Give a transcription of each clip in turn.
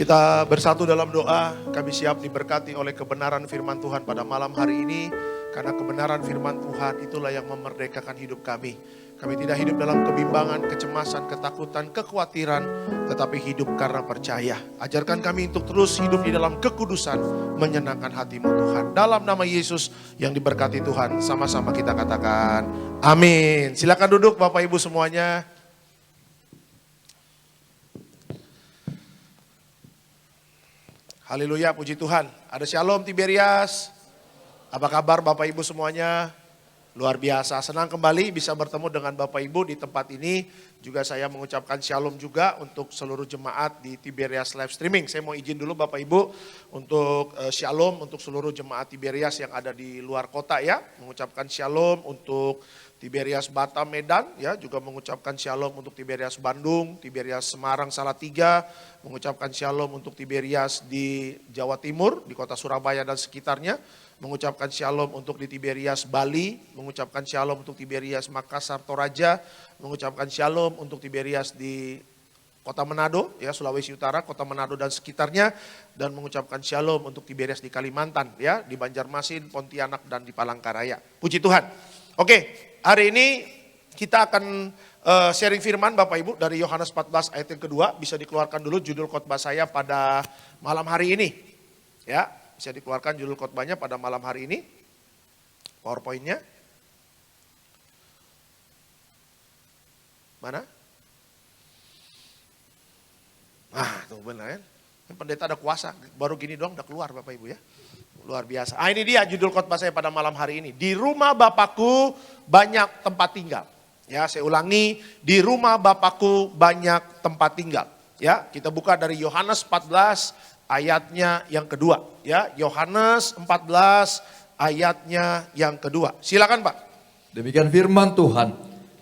Kita bersatu dalam doa, kami siap diberkati oleh kebenaran firman Tuhan pada malam hari ini. Karena kebenaran firman Tuhan itulah yang memerdekakan hidup kami. Kami tidak hidup dalam kebimbangan, kecemasan, ketakutan, kekhawatiran, tetapi hidup karena percaya. Ajarkan kami untuk terus hidup di dalam kekudusan, menyenangkan hati-Mu Tuhan. Dalam nama Yesus yang diberkati Tuhan, sama-sama kita katakan amin. Silakan duduk Bapak Ibu semuanya. Haleluya, puji Tuhan. Ada Shalom Tiberias. Apa kabar Bapak Ibu semuanya? Luar biasa, senang kembali bisa bertemu dengan Bapak Ibu di tempat ini. Juga saya mengucapkan Shalom juga untuk seluruh jemaat di Tiberias live streaming. Saya mau izin dulu Bapak Ibu untuk Shalom untuk seluruh jemaat Tiberias yang ada di luar kota ya. Mengucapkan Shalom untuk Tiberias Batam Medan ya, juga mengucapkan Shalom untuk Tiberias Bandung, Tiberias Semarang Salatiga, mengucapkan Shalom untuk Tiberias di Jawa Timur, di kota Surabaya dan sekitarnya, mengucapkan Shalom untuk di Tiberias Bali, mengucapkan Shalom untuk Tiberias Makassar Toraja, mengucapkan Shalom untuk Tiberias di Kota Manado ya, Sulawesi Utara, Kota Manado dan sekitarnya, dan mengucapkan Shalom untuk Tiberias di Kalimantan ya, di Banjarmasin, Pontianak dan di Palangkaraya. Puji Tuhan. Oke. Hari ini kita akan sharing firman Bapak Ibu dari Yohanes 14 ayat yang kedua. Bisa dikeluarkan dulu judul khotbah saya pada malam hari ini. Ya, bisa dikeluarkan judul khotbahnya pada malam hari ini. PowerPoint-nya. Mana? Tuh benar ya. Pendeta ada kuasa, baru gini doang udah keluar Bapak Ibu ya. Luar biasa. Ini dia judul khotbah saya pada malam hari ini. Di rumah Bapakku banyak tempat tinggal. Ya, saya ulangi, di rumah Bapakku banyak tempat tinggal. Ya, kita buka dari Yohanes 14 ayatnya yang kedua. Ya, Yohanes 14 ayatnya yang kedua. Silakan Pak. Demikian firman Tuhan.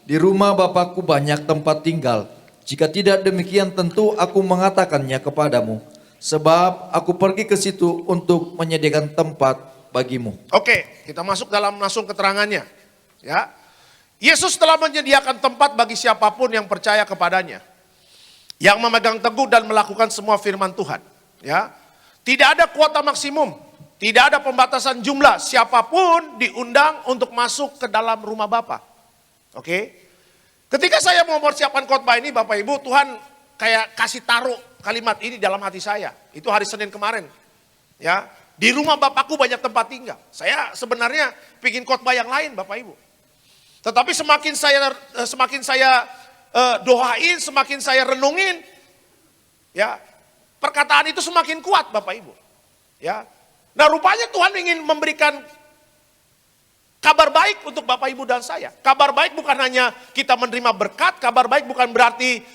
Di rumah Bapakku banyak tempat tinggal. Jika tidak demikian tentu aku mengatakannya kepadamu. Sebab aku pergi ke situ untuk menyediakan tempat bagimu. Oke, kita masuk dalam langsung keterangannya. Ya, Yesus telah menyediakan tempat bagi siapapun yang percaya kepadanya, yang memegang teguh dan melakukan semua firman Tuhan. Ya, tidak ada kuota maksimum, tidak ada pembatasan jumlah. Siapapun diundang untuk masuk ke dalam rumah Bapa. Oke, ketika saya mau mempersiapkan khotbah ini, Bapak Ibu, Tuhan kayak kasih taruh kalimat ini dalam hati saya. Itu hari Senin kemarin. Ya, di rumah Bapakku banyak tempat tinggal. Saya sebenarnya bikin khotbah yang lain Bapak Ibu. Tetapi semakin saya doain, semakin saya renungin, ya, perkataan itu semakin kuat Bapak Ibu. Ya. Nah, rupanya Tuhan ingin memberikan kabar baik untuk Bapak Ibu dan saya. Kabar baik bukan hanya kita menerima berkat, kabar baik bukan berarti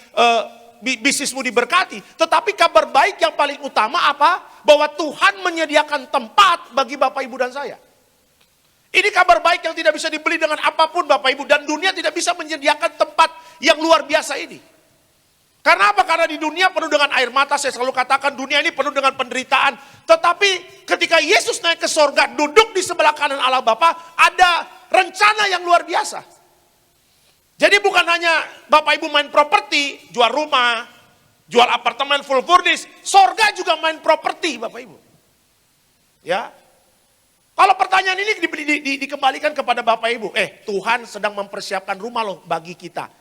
bisnismu diberkati. Tetapi kabar baik yang paling utama apa? Bahwa Tuhan menyediakan tempat bagi Bapak Ibu dan saya. Ini kabar baik yang tidak bisa dibeli dengan apapun Bapak Ibu. Dan dunia tidak bisa menyediakan tempat yang luar biasa ini. Karena apa? Karena di dunia penuh dengan air mata. Saya selalu katakan dunia ini penuh dengan penderitaan. Tetapi ketika Yesus naik ke sorga, duduk di sebelah kanan Allah Bapa, ada rencana yang luar biasa. Jadi bukan hanya Bapak Ibu main properti, jual rumah, jual apartemen full furnished, sorga juga main properti Bapak Ibu. Ya, kalau pertanyaan ini dikembalikan kepada Bapak Ibu, Tuhan sedang mempersiapkan rumah loh bagi kita.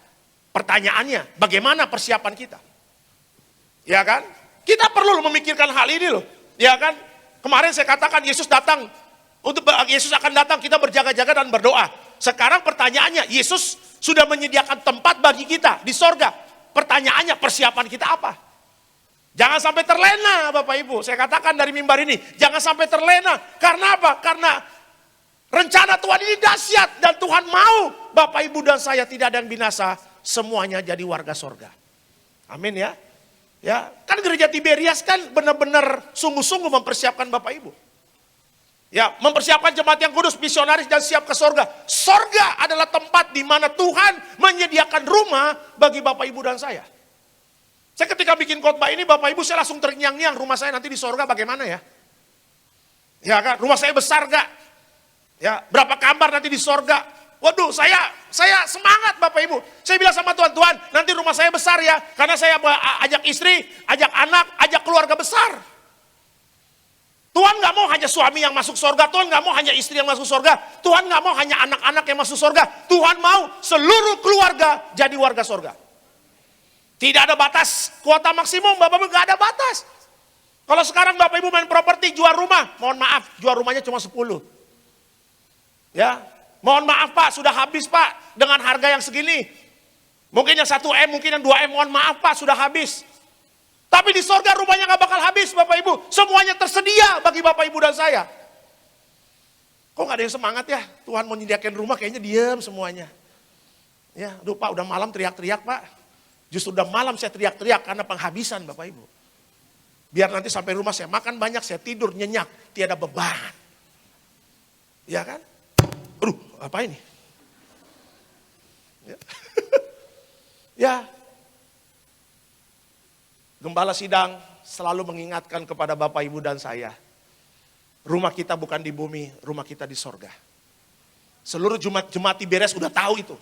Pertanyaannya, bagaimana persiapan kita? Ya kan? Kita perlu memikirkan hal ini loh. Ya kan? Kemarin saya katakan Yesus akan datang, kita berjaga-jaga dan berdoa. Sekarang pertanyaannya, Yesus sudah menyediakan tempat bagi kita di sorga. Pertanyaannya, persiapan kita apa? Jangan sampai terlena Bapak Ibu. Saya katakan dari mimbar ini, jangan sampai terlena. Karena apa? Karena rencana Tuhan ini dahsyat. Dan Tuhan mau Bapak Ibu dan saya tidak ada yang binasa. Semuanya jadi warga sorga. Amin ya. Ya, kan gereja Tiberias kan benar-benar sungguh-sungguh mempersiapkan Bapak Ibu. Ya, mempersiapkan jemaat yang kudus, misionaris dan siap ke sorga. Sorga adalah tempat di mana Tuhan menyediakan rumah bagi Bapak Ibu dan saya. Saya ketika bikin khotbah ini Bapak Ibu saya langsung terngiang-ngiang, rumah saya nanti di sorga bagaimana ya? Ya kan, rumah saya besar gak? Ya, berapa kamar nanti di sorga? Waduh, saya semangat Bapak Ibu. Saya bilang sama Tuhan, Tuhan nanti rumah saya besar ya. Karena saya ajak istri, ajak anak, ajak keluarga besar. Tuhan gak mau hanya suami yang masuk surga. Tuhan gak mau hanya istri yang masuk surga. Tuhan gak mau hanya anak-anak yang masuk surga. Tuhan mau seluruh keluarga jadi warga surga. Tidak ada batas kuota maksimum, Bapak Ibu gak ada batas. Kalau sekarang Bapak Ibu main properti jual rumah, mohon maaf, jual rumahnya cuma 10. Ya, mohon maaf Pak, sudah habis Pak dengan harga yang segini. Mungkin yang 1M, mungkin yang 2M, mohon maaf Pak, sudah habis. Tapi di sorga rumahnya gak bakal habis Bapak Ibu. Semuanya tersedia bagi Bapak Ibu dan saya. Kok gak ada yang semangat ya? Tuhan mau menyediakan rumah kayaknya diam semuanya. Ya, aduh Pak udah malam teriak-teriak Pak. Justru udah malam saya teriak-teriak karena penghabisan Bapak Ibu. Biar nanti sampai rumah saya makan banyak, saya tidur nyenyak, tiada beban. Ya kan? Aduh, apa ini? Ya. Ya. Gembala sidang selalu mengingatkan kepada Bapak Ibu dan saya. Rumah kita bukan di bumi, rumah kita di sorga. Seluruh jemaat Tiberias sudah tahu itu.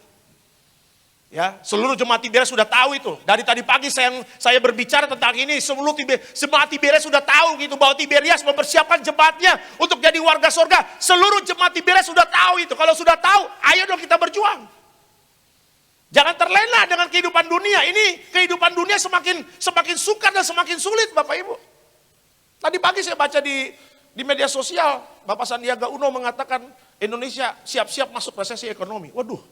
Ya, seluruh jemaat Tiberias sudah tahu itu. Dari tadi pagi saya berbicara tentang ini, seluruh jemaat Tiberias sudah tahu gitu bahwa Tiberias mempersiapkan jemaatnya untuk jadi warga sorga. Seluruh jemaat Tiberias sudah tahu itu. Kalau sudah tahu, ayo dong kita berjuang. Jangan terlena dengan kehidupan dunia. Ini kehidupan dunia semakin sukar dan semakin sulit Bapak Ibu. Tadi pagi saya baca di media sosial, Bapak Sandiaga Uno mengatakan Indonesia siap-siap masuk resesi ekonomi. Waduh.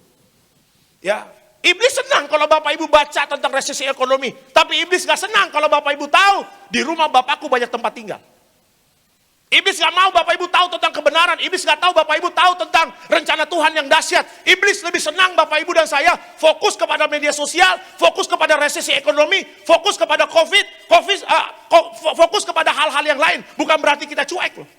Ya, iblis senang kalau Bapak Ibu baca tentang resesi ekonomi. Tapi iblis gak senang kalau Bapak Ibu tahu di rumah Bapakku banyak tempat tinggal. Iblis gak mau Bapak Ibu tahu tentang kebenaran. Iblis gak tahu Bapak Ibu tahu tentang rencana Tuhan yang dahsyat. Iblis lebih senang Bapak Ibu dan saya fokus kepada media sosial, fokus kepada resesi ekonomi, fokus kepada fokus kepada hal-hal yang lain. Bukan berarti kita cuek loh.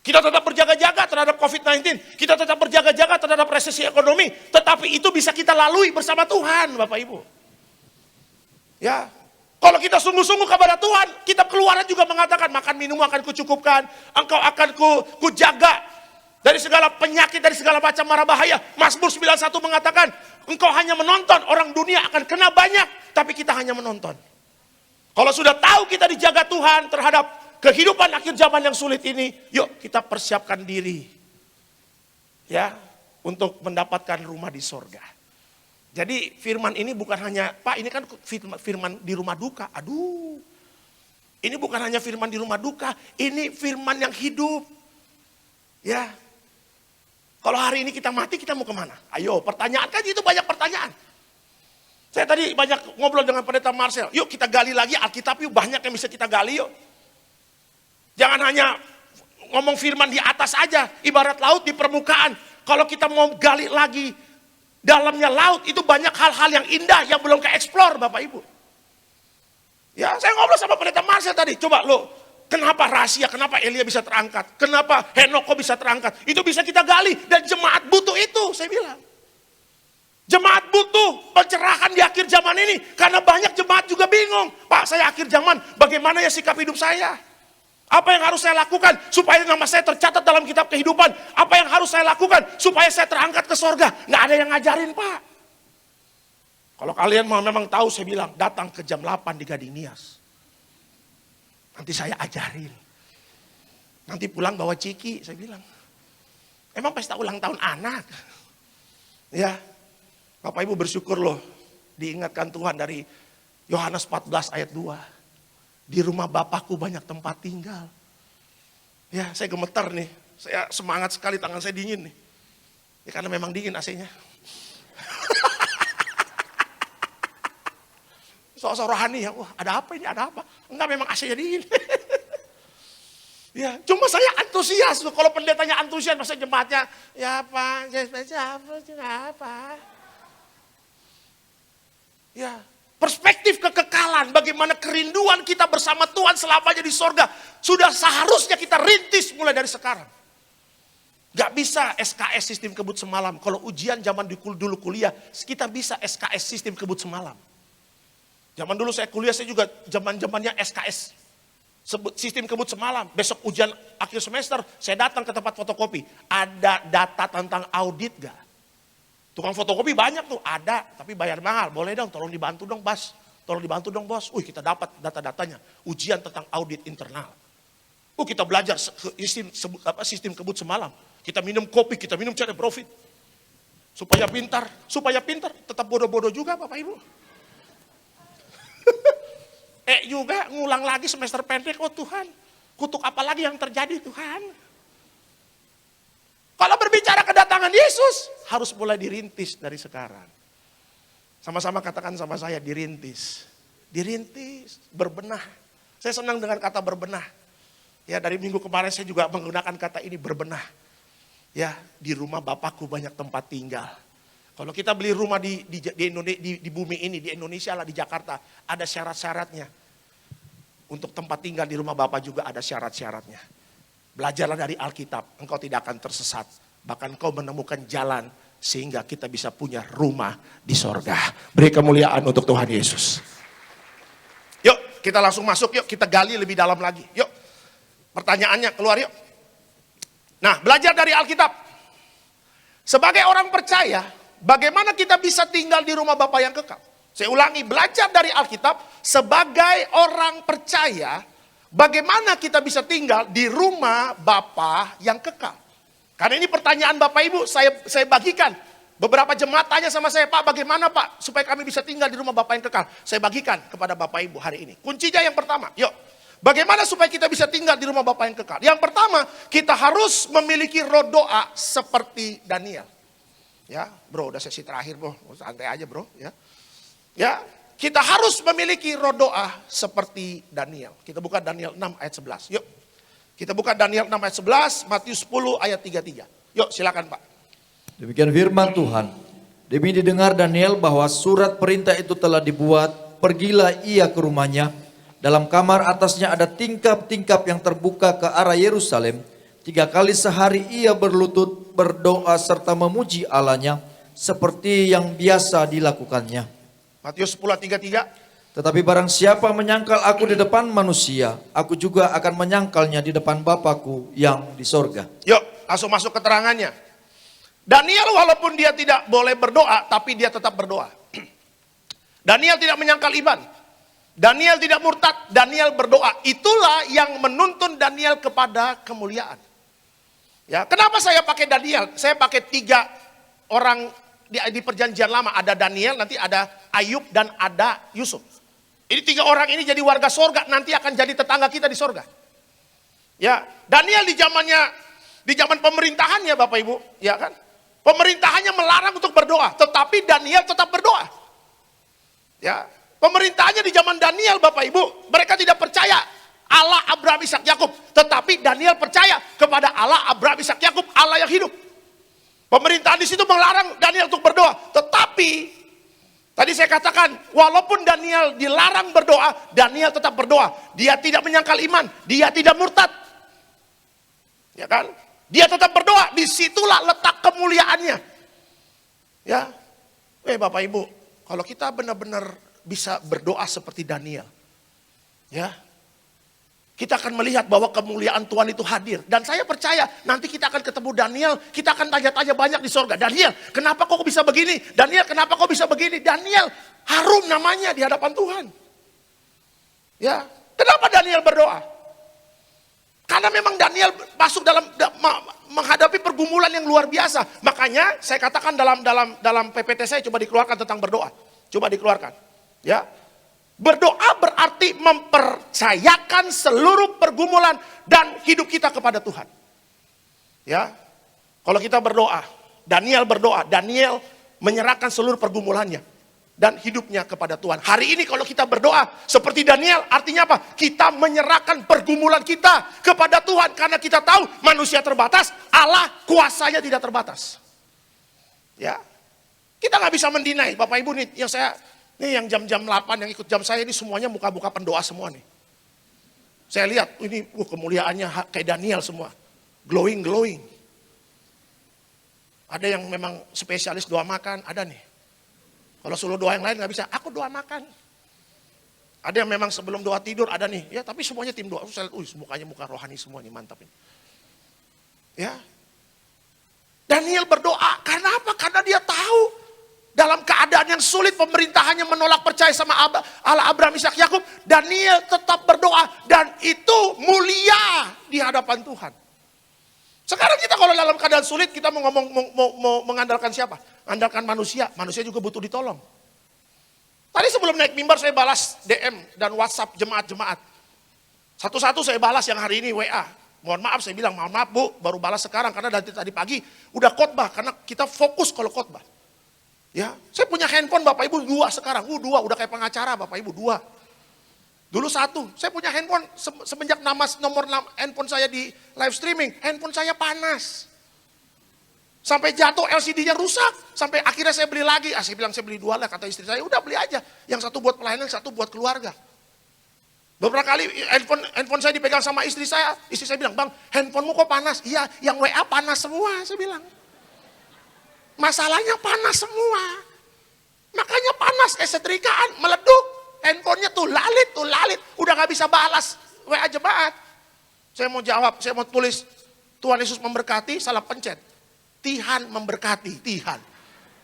Kita tetap berjaga-jaga terhadap COVID-19. Kita tetap berjaga-jaga terhadap resesi ekonomi. Tetapi itu bisa kita lalui bersama Tuhan Bapak Ibu. Ya. Kalau kita sungguh-sungguh kepada Tuhan, kitab Keluaran juga mengatakan, makan minum akan kucukupkan, engkau akan kujaga dari segala penyakit, dari segala macam mara bahaya. Mazmur 91 mengatakan, engkau hanya menonton, orang dunia akan kena banyak, tapi kita hanya menonton. Kalau sudah tahu kita dijaga Tuhan terhadap kehidupan akhir zaman yang sulit ini, yuk kita persiapkan diri. Ya, untuk mendapatkan rumah di sorga. Jadi firman ini bukan hanya, Pak ini kan firman di rumah duka. Aduh, ini bukan hanya firman di rumah duka, ini firman yang hidup. Ya, kalau hari ini kita mati kita mau kemana? Ayo pertanyaan, kan itu banyak pertanyaan. Saya tadi banyak ngobrol dengan Pendeta Marcel, yuk kita gali lagi Alkitab yuk, banyak yang bisa kita gali yuk. Jangan hanya ngomong firman di atas aja, ibarat laut di permukaan. Kalau kita mau gali lagi, dalamnya laut itu banyak hal-hal yang indah yang belum ke-explore Bapak Ibu. Ya, saya ngobrol sama Pendeta Marcel tadi. Coba lo, kenapa rahasia, kenapa Elia bisa terangkat? Kenapa Henoko bisa terangkat? Itu bisa kita gali dan jemaat butuh itu, saya bilang. Jemaat butuh pencerahan di akhir zaman ini karena banyak jemaat juga bingung. Pak, saya akhir zaman, bagaimana ya sikap hidup saya? Apa yang harus saya lakukan supaya nama saya tercatat dalam kitab kehidupan? Apa yang harus saya lakukan supaya saya terangkat ke sorga? Nggak ada yang ngajarin Pak. Kalau kalian memang tahu, saya bilang datang ke jam 8 di Gading Nias. Nanti saya ajarin. Nanti pulang bawa ciki, saya bilang. Emang pesta ulang tahun anak. Ya, Bapak Ibu bersyukur loh. Diingatkan Tuhan dari Yohanes 14 ayat 2. Di rumah Bapakku banyak tempat tinggal. Ya, saya gemetar nih. Saya semangat sekali, tangan saya dingin nih. Ya, karena memang dingin AC-nya. Sok-sok rohani ya, wah ada apa ini, ada apa? Enggak, memang AC-nya dingin. Ya, cuma saya antusias. Kalau pendetanya antusias, masa jemaatnya, ya Pak, apa? Ya, perspektif kekekalan, bagaimana kerinduan kita bersama Tuhan selamanya di sorga. Sudah seharusnya kita rintis mulai dari sekarang. Gak bisa SKS sistem kebut semalam. Kalau ujian zaman dulu kuliah, kita bisa SKS sistem kebut semalam. Zaman dulu saya kuliah, saya juga zaman-zamannya SKS. Sistem kebut semalam. Besok ujian akhir semester, saya datang ke tempat fotokopi. Ada data tentang audit gak? Tukang fotokopi banyak tuh, ada, tapi bayar mahal. Boleh dong, tolong dibantu dong, Bas. Tolong dibantu dong, Bos. Kita dapat data-datanya. Ujian tentang audit internal. Kita belajar sistem kebut semalam. Kita minum kopi, kita minum cari profit. Supaya pintar, tetap bodoh-bodoh juga Bapak Ibu. Juga ngulang lagi semester pendek, oh Tuhan. Kutuk apa lagi yang terjadi Tuhan? Kalau berbicara kedatangan Yesus, harus mulai dirintis dari sekarang. Sama-sama katakan sama saya, dirintis. Dirintis, berbenah. Saya senang dengan kata berbenah. Ya, dari minggu kemarin saya juga menggunakan kata ini, berbenah. Ya, di rumah Bapakku banyak tempat tinggal. Kalau kita beli rumah di bumi ini, di Indonesia lah, di Jakarta, ada syarat-syaratnya. Untuk tempat tinggal di rumah Bapak juga ada syarat-syaratnya. Belajarlah dari Alkitab, engkau tidak akan tersesat. Bahkan engkau menemukan jalan sehingga kita bisa punya rumah di sorga. Beri kemuliaan untuk Tuhan Yesus. Yuk kita langsung masuk, yuk kita gali lebih dalam lagi. Yuk pertanyaannya keluar yuk. Nah, belajar dari Alkitab. Sebagai orang percaya, bagaimana kita bisa tinggal di rumah Bapa yang kekal? Saya ulangi, belajar dari Alkitab. Sebagai orang percaya, bagaimana kita bisa tinggal di rumah Bapa yang kekal? Karena ini pertanyaan Bapak Ibu, saya bagikan. Beberapa jemaat tanya sama saya, Pak bagaimana Pak supaya kami bisa tinggal di rumah Bapa yang kekal? Saya bagikan kepada Bapak Ibu hari ini. Kuncinya yang pertama, yuk. Bagaimana supaya kita bisa tinggal di rumah Bapa yang kekal? Yang pertama, kita harus memiliki roh doa seperti Daniel. Ya, bro, udah sesi terakhir bro, santai aja bro. Ya, kita harus memiliki roh doa seperti Daniel. Kita buka Daniel 6 ayat 11. Yuk. Kita buka Daniel 6 ayat 11, Matius 10 ayat 33. Yuk silakan Pak. Demikian firman Tuhan. Demi didengar Daniel bahwa surat perintah itu telah dibuat, pergilah ia ke rumahnya. Dalam kamar atasnya ada tingkap-tingkap yang terbuka ke arah Yerusalem. 3 kali sehari ia berlutut, berdoa serta memuji Allahnya seperti yang biasa dilakukannya. Matius 10 ayat 33. Tetapi barang siapa menyangkal aku di depan manusia, aku juga akan menyangkalnya di depan Bapakku yang di sorga. Yuk, langsung masuk keterangannya. Daniel walaupun dia tidak boleh berdoa, tapi dia tetap berdoa. Daniel tidak menyangkal iman. Daniel tidak murtad, Daniel berdoa. Itulah yang menuntun Daniel kepada kemuliaan. Ya, kenapa saya pakai Daniel? Saya pakai 3 orang di perjanjian lama. Ada Daniel, nanti ada Ayub dan ada Yusuf. Ini 3 orang ini jadi warga sorga, nanti akan jadi tetangga kita di sorga. Ya, Daniel di zaman pemerintahannya Bapak Ibu, ya kan? Pemerintahannya melarang untuk berdoa, tetapi Daniel tetap berdoa. Ya, pemerintahannya di zaman Daniel Bapak Ibu, mereka tidak percaya Allah Abraham, Ishak, Yakub, tetapi Daniel percaya kepada Allah Abraham, Ishak, Yakub, Allah yang hidup. Pemerintahan di situ melarang Daniel untuk berdoa, tetapi tadi saya katakan, walaupun Daniel dilarang berdoa, Daniel tetap berdoa. Dia tidak menyangkal iman, dia tidak murtad. Ya kan? Dia tetap berdoa, disitulah letak kemuliaannya. Ya, Bapak Ibu, kalau kita benar-benar bisa berdoa seperti Daniel, ya, kita akan melihat bahwa kemuliaan Tuhan itu hadir. Dan saya percaya nanti kita akan ketemu Daniel, kita akan tanya-tanya banyak di sorga. Daniel, kenapa kok bisa begini? Daniel, kenapa kok bisa begini? Daniel, harum namanya di hadapan Tuhan. Ya, kenapa Daniel berdoa? Karena memang Daniel masuk menghadapi pergumulan yang luar biasa. Makanya saya katakan dalam PPT saya coba dikeluarkan tentang berdoa. Coba dikeluarkan. Ya. Berdoa berarti mempercayakan seluruh pergumulan dan hidup kita kepada Tuhan. Ya. Kalau kita berdoa, Daniel berdoa, Daniel menyerahkan seluruh pergumulannya dan hidupnya kepada Tuhan. Hari ini kalau kita berdoa seperti Daniel, artinya apa? Kita menyerahkan pergumulan kita kepada Tuhan karena kita tahu manusia terbatas, Allah kuasanya tidak terbatas. Ya. Kita nggak bisa mendinai, Bapak Ibu nih, yang jam-jam 8 yang ikut jam saya ini semuanya muka-muka pendoa semua nih. Saya lihat ini kemuliaannya kayak Daniel semua. Glowing. Ada yang memang spesialis doa makan, ada nih. Kalau suruh doa yang lain nggak bisa, aku doa makan. Ada yang memang sebelum doa tidur ada nih, ya tapi semuanya tim doa. Saya lihat, mukanya muka rohani semua nih, mantap ini. Ya. Daniel berdoa, karena apa? Karena dia tahu dalam keadaan yang sulit pemerintahannya menolak percaya sama Allah Abraham, Ishak, Yakub, Daniel tetap berdoa dan itu mulia di hadapan Tuhan. Sekarang kita kalau dalam keadaan sulit kita mau ngomong mau mengandalkan siapa? Mengandalkan manusia, manusia juga butuh ditolong. Tadi sebelum naik mimbar saya balas DM dan WhatsApp jemaat-jemaat. Satu-satu saya balas yang hari ini WA. Mohon maaf saya bilang, mohon maaf Bu, baru balas sekarang karena dari tadi pagi udah khotbah karena kita fokus kalau khotbah. Ya, saya punya handphone Bapak Ibu 2 sekarang. 2 udah kayak pengacara Bapak Ibu 2. Dulu 1. Saya punya handphone semenjak nomor handphone saya di live streaming, handphone saya panas. Sampai jatuh LCD-nya rusak, sampai akhirnya saya beli lagi. Saya bilang saya beli 2 lah, kata istri saya, udah beli aja. Yang satu buat pelayanan, satu buat keluarga. Beberapa kali handphone saya dipegang sama istri saya bilang, "Bang, handphonemu kok panas?" "Iya, yang WA panas semua," saya bilang. Masalahnya panas semua. Makanya panas, setrikaan, meleduk. Handphonenya tuh lalit. Udah gak bisa balas WA jemaat. Saya mau jawab, saya mau tulis, Tuhan Yesus memberkati, salah pencet. Tuhan memberkati, Tuhan.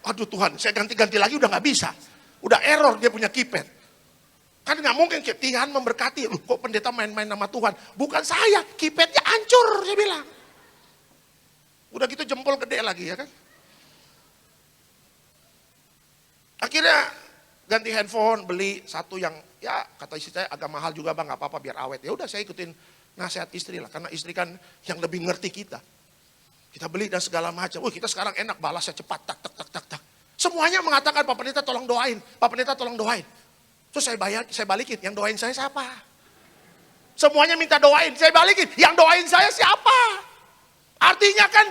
Aduh Tuhan, saya ganti-ganti lagi udah gak bisa. Udah error dia punya keypad. Kan gak mungkin Tuhan memberkati. Loh, kok pendeta main-main nama Tuhan? Bukan saya, keypadnya hancur, saya bilang. Udah gitu jempol gede lagi ya kan. Akhirnya ganti handphone, beli satu yang ya kata istri saya agak mahal juga Bang, gak apa-apa biar awet. Ya udah saya ikutin nasihat istri lah, karena istri kan yang lebih ngerti kita. Kita beli dan segala macam. Kita sekarang enak balasnya cepat, tak. Semuanya mengatakan Pak Pendeta tolong doain, Pak Pendeta tolong doain. Terus saya balikin, yang doain saya siapa? Semuanya minta doain, saya balikin, yang doain saya siapa? Artinya kan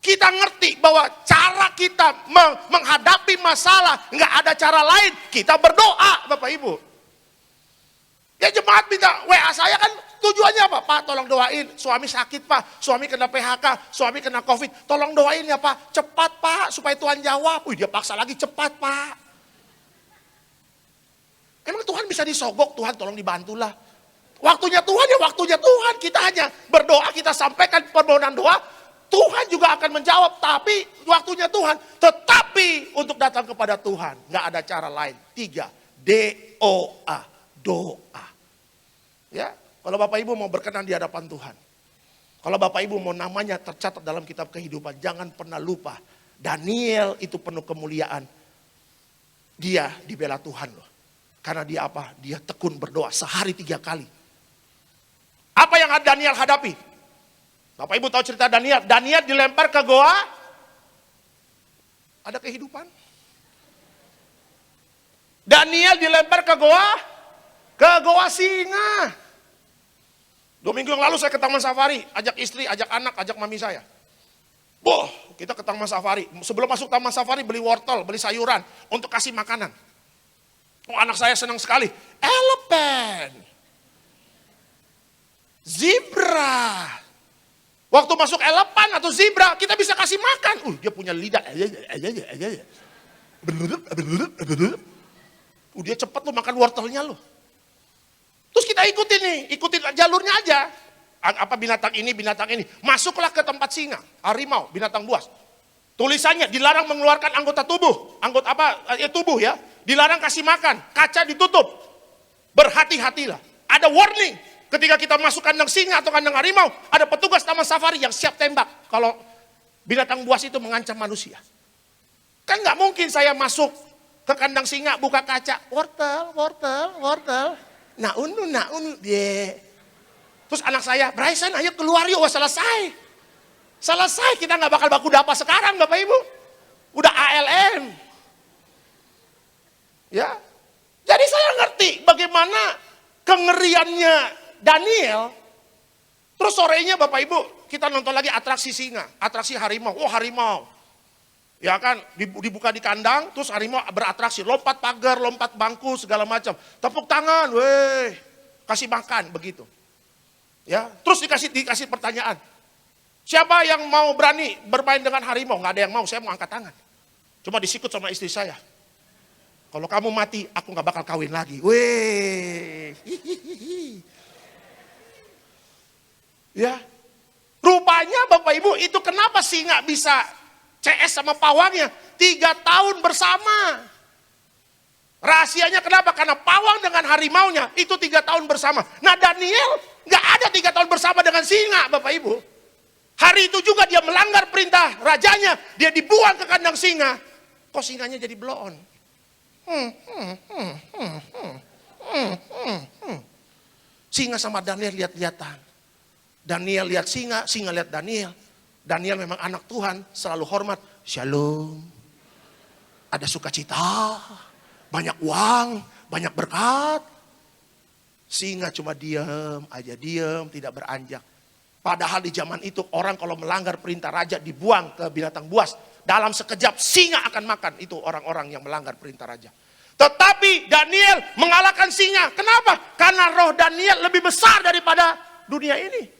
kita ngerti bahwa cara kita menghadapi masalah, nggak ada cara lain, kita berdoa Bapak Ibu. Ya jemaat minta WA saya kan tujuannya apa? Pak tolong doain, suami sakit Pak, suami kena PHK, suami kena COVID, tolong doain ya Pak, cepat Pak supaya Tuhan jawab. Dia paksa lagi cepat Pak. Emang Tuhan bisa disogok, Tuhan tolong dibantulah. Waktunya Tuhan ya waktunya Tuhan, kita hanya berdoa, kita sampaikan permohonan doa, Tuhan juga akan menjawab, tapi waktunya Tuhan, tetapi untuk datang kepada Tuhan, nggak ada cara lain. 3, DOA, doa. Ya, kalau Bapak Ibu mau berkenan di hadapan Tuhan, kalau Bapak Ibu mau namanya tercatat dalam kitab kehidupan, jangan pernah lupa, Daniel itu penuh kemuliaan, dia dibela Tuhan loh. Karena dia apa? Dia tekun berdoa sehari 3 kali. Apa yang Daniel hadapi? Bapak Ibu tahu cerita Daniel? Daniel dilempar ke goa. Ada kehidupan. Daniel dilempar ke goa singa. 2 minggu yang lalu saya ke Taman Safari. Ajak istri, ajak anak, ajak mami saya. Kita ke Taman Safari. Sebelum masuk Taman Safari beli wortel, beli sayuran. Untuk kasih makanan. Anak saya senang sekali. Elephant. Zebra. Waktu masuk elephant atau zebra, kita bisa kasih makan. Dia punya lidah. Dia cepat lo makan wortelnya lo. Terus kita ikutin jalurnya aja. Apa binatang ini. Masuklah ke tempat singa, harimau, binatang buas. Tulisannya dilarang mengeluarkan anggota tubuh. Tubuh ya. Dilarang kasih makan, kaca ditutup. Berhati-hatilah. Ada warning. Ketika kita masuk kandang singa atau kandang harimau, ada petugas taman safari yang siap tembak. Kalau binatang buas itu mengancam manusia. Kan gak mungkin saya masuk ke kandang singa, buka kaca. Wortel. Naunu. Terus anak saya, Bryson ayo keluar yuk, selesai. Kita gak bakal baku dapa sekarang Bapak Ibu. Udah ALM. Ya, jadi saya ngerti bagaimana kengeriannya Daniel. Terus sorenya Bapak Ibu kita nonton lagi atraksi singa, atraksi harimau. Harimau, ya kan dibuka di kandang, terus harimau beratraksi, lompat pagar, lompat bangku segala macam, tepuk tangan, kasih makan begitu. Ya, terus dikasih pertanyaan, siapa yang mau berani bermain dengan harimau? Nggak ada yang mau, saya mau angkat tangan. Cuma disikut sama istri saya. Kalau kamu mati, aku gak bakal kawin lagi. Ya, rupanya Rupanya Bapak Ibu, itu kenapa singa bisa CS sama pawangnya 3 tahun bersama. Rahasianya kenapa? Karena pawang dengan harimaunya itu 3 tahun bersama. Nah Daniel gak ada 3 tahun bersama dengan singa Bapak Ibu. Hari itu juga dia melanggar perintah rajanya. Dia dibuang ke kandang singa. Kok singanya jadi blow on? Singa sama Daniel lihat-lihatan. Daniel lihat singa, singa lihat Daniel. Daniel memang anak Tuhan, selalu hormat. Shalom. Ada sukacita, banyak uang, banyak berkat. Singa cuma diam aja, diam, tidak beranjak. Padahal di zaman itu orang kalau melanggar perintah raja dibuang ke binatang buas. Dalam sekejap singa akan makan itu orang-orang yang melanggar perintah raja. Tetapi Daniel mengalahkan singa. Kenapa? Karena roh Daniel lebih besar daripada dunia ini.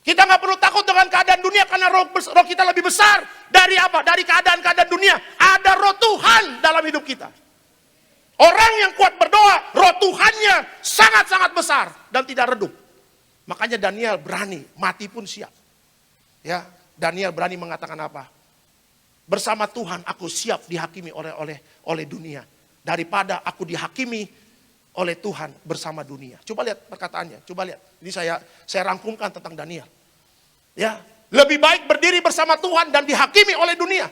Kita nggak perlu takut dengan keadaan dunia karena roh kita lebih besar dari apa? Dari keadaan-keadaan dunia. Ada roh Tuhan dalam hidup kita. Orang yang kuat berdoa, roh Tuhannya sangat-sangat besar dan tidak redup. Makanya Daniel berani, mati pun siap. Ya, Daniel berani mengatakan apa? Bersama Tuhan aku siap dihakimi oleh dunia. Daripada aku dihakimi oleh Tuhan bersama dunia. Coba lihat perkataannya, coba lihat. Ini saya rangkumkan tentang Daniel. Ya, lebih baik berdiri bersama Tuhan dan dihakimi oleh dunia.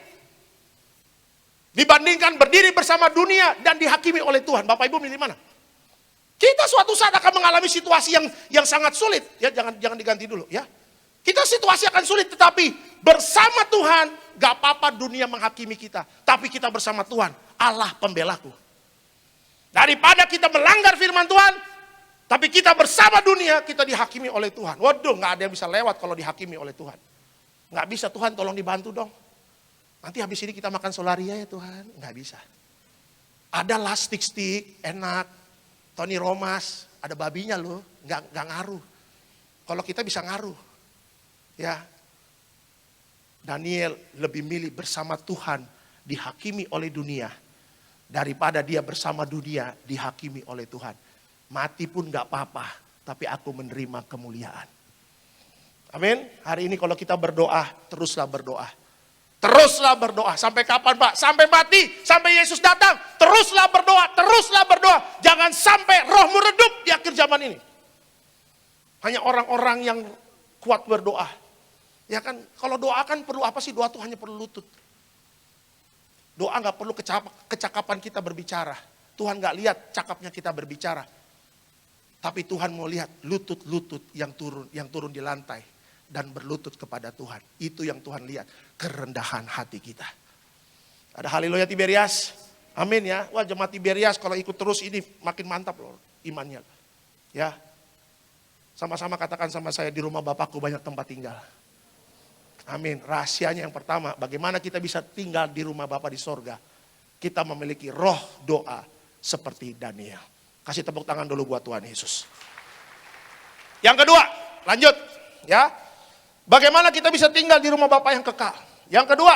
Dibandingkan berdiri bersama dunia dan dihakimi oleh Tuhan. Bapak Ibu milih mana? Kita suatu saat akan mengalami situasi yang sangat sulit. Ya, jangan diganti dulu ya. Kita situasi akan sulit, tetapi bersama Tuhan gak apa-apa dunia menghakimi kita. Tapi kita bersama Tuhan, Allah pembelaku. Daripada kita melanggar firman Tuhan, tapi kita bersama dunia, kita dihakimi oleh Tuhan. Waduh, gak ada yang bisa lewat kalau dihakimi oleh Tuhan. Gak bisa, Tuhan tolong dibantu dong. Nanti habis ini kita makan solaria ya Tuhan. Gak bisa. Ada lah stick, enak. Tony Romas, ada babinya loh. Gak ngaruh. Kalau kita bisa ngaruh. Ya, Daniel lebih milih bersama Tuhan dihakimi oleh dunia daripada dia bersama dunia dihakimi oleh Tuhan. Mati pun gak apa-apa, tapi aku menerima kemuliaan. Amin. Hari ini kalau kita berdoa, teruslah berdoa. Teruslah berdoa. Sampai kapan Pak? Sampai mati, sampai Yesus datang. Teruslah berdoa, teruslah berdoa. Jangan sampai rohmu redup di akhir zaman ini. Hanya orang-orang yang kuat berdoa. Ya kan, kalau doa kan perlu apa sih? Doa tuh hanya perlu lutut. Doa gak perlu kecakapan kita berbicara. Tuhan gak lihat cakapnya kita berbicara. Tapi Tuhan mau lihat lutut-lutut yang turun di lantai. Dan berlutut kepada Tuhan. Itu yang Tuhan lihat. Kerendahan hati kita. Ada haleluya Tiberias. Amin ya. Wah jemaat Tiberias kalau ikut terus ini makin mantap loh imannya. Ya. Sama-sama katakan sama saya, di rumah Bapakku banyak tempat tinggal. Amin. Rahasianya yang pertama, bagaimana kita bisa tinggal di rumah Bapa di sorga. Kita memiliki roh doa seperti Daniel. Kasih tepuk tangan dulu buat Tuhan Yesus. Yang kedua, lanjut. Ya, bagaimana kita bisa tinggal di rumah Bapa yang kekal. Yang kedua,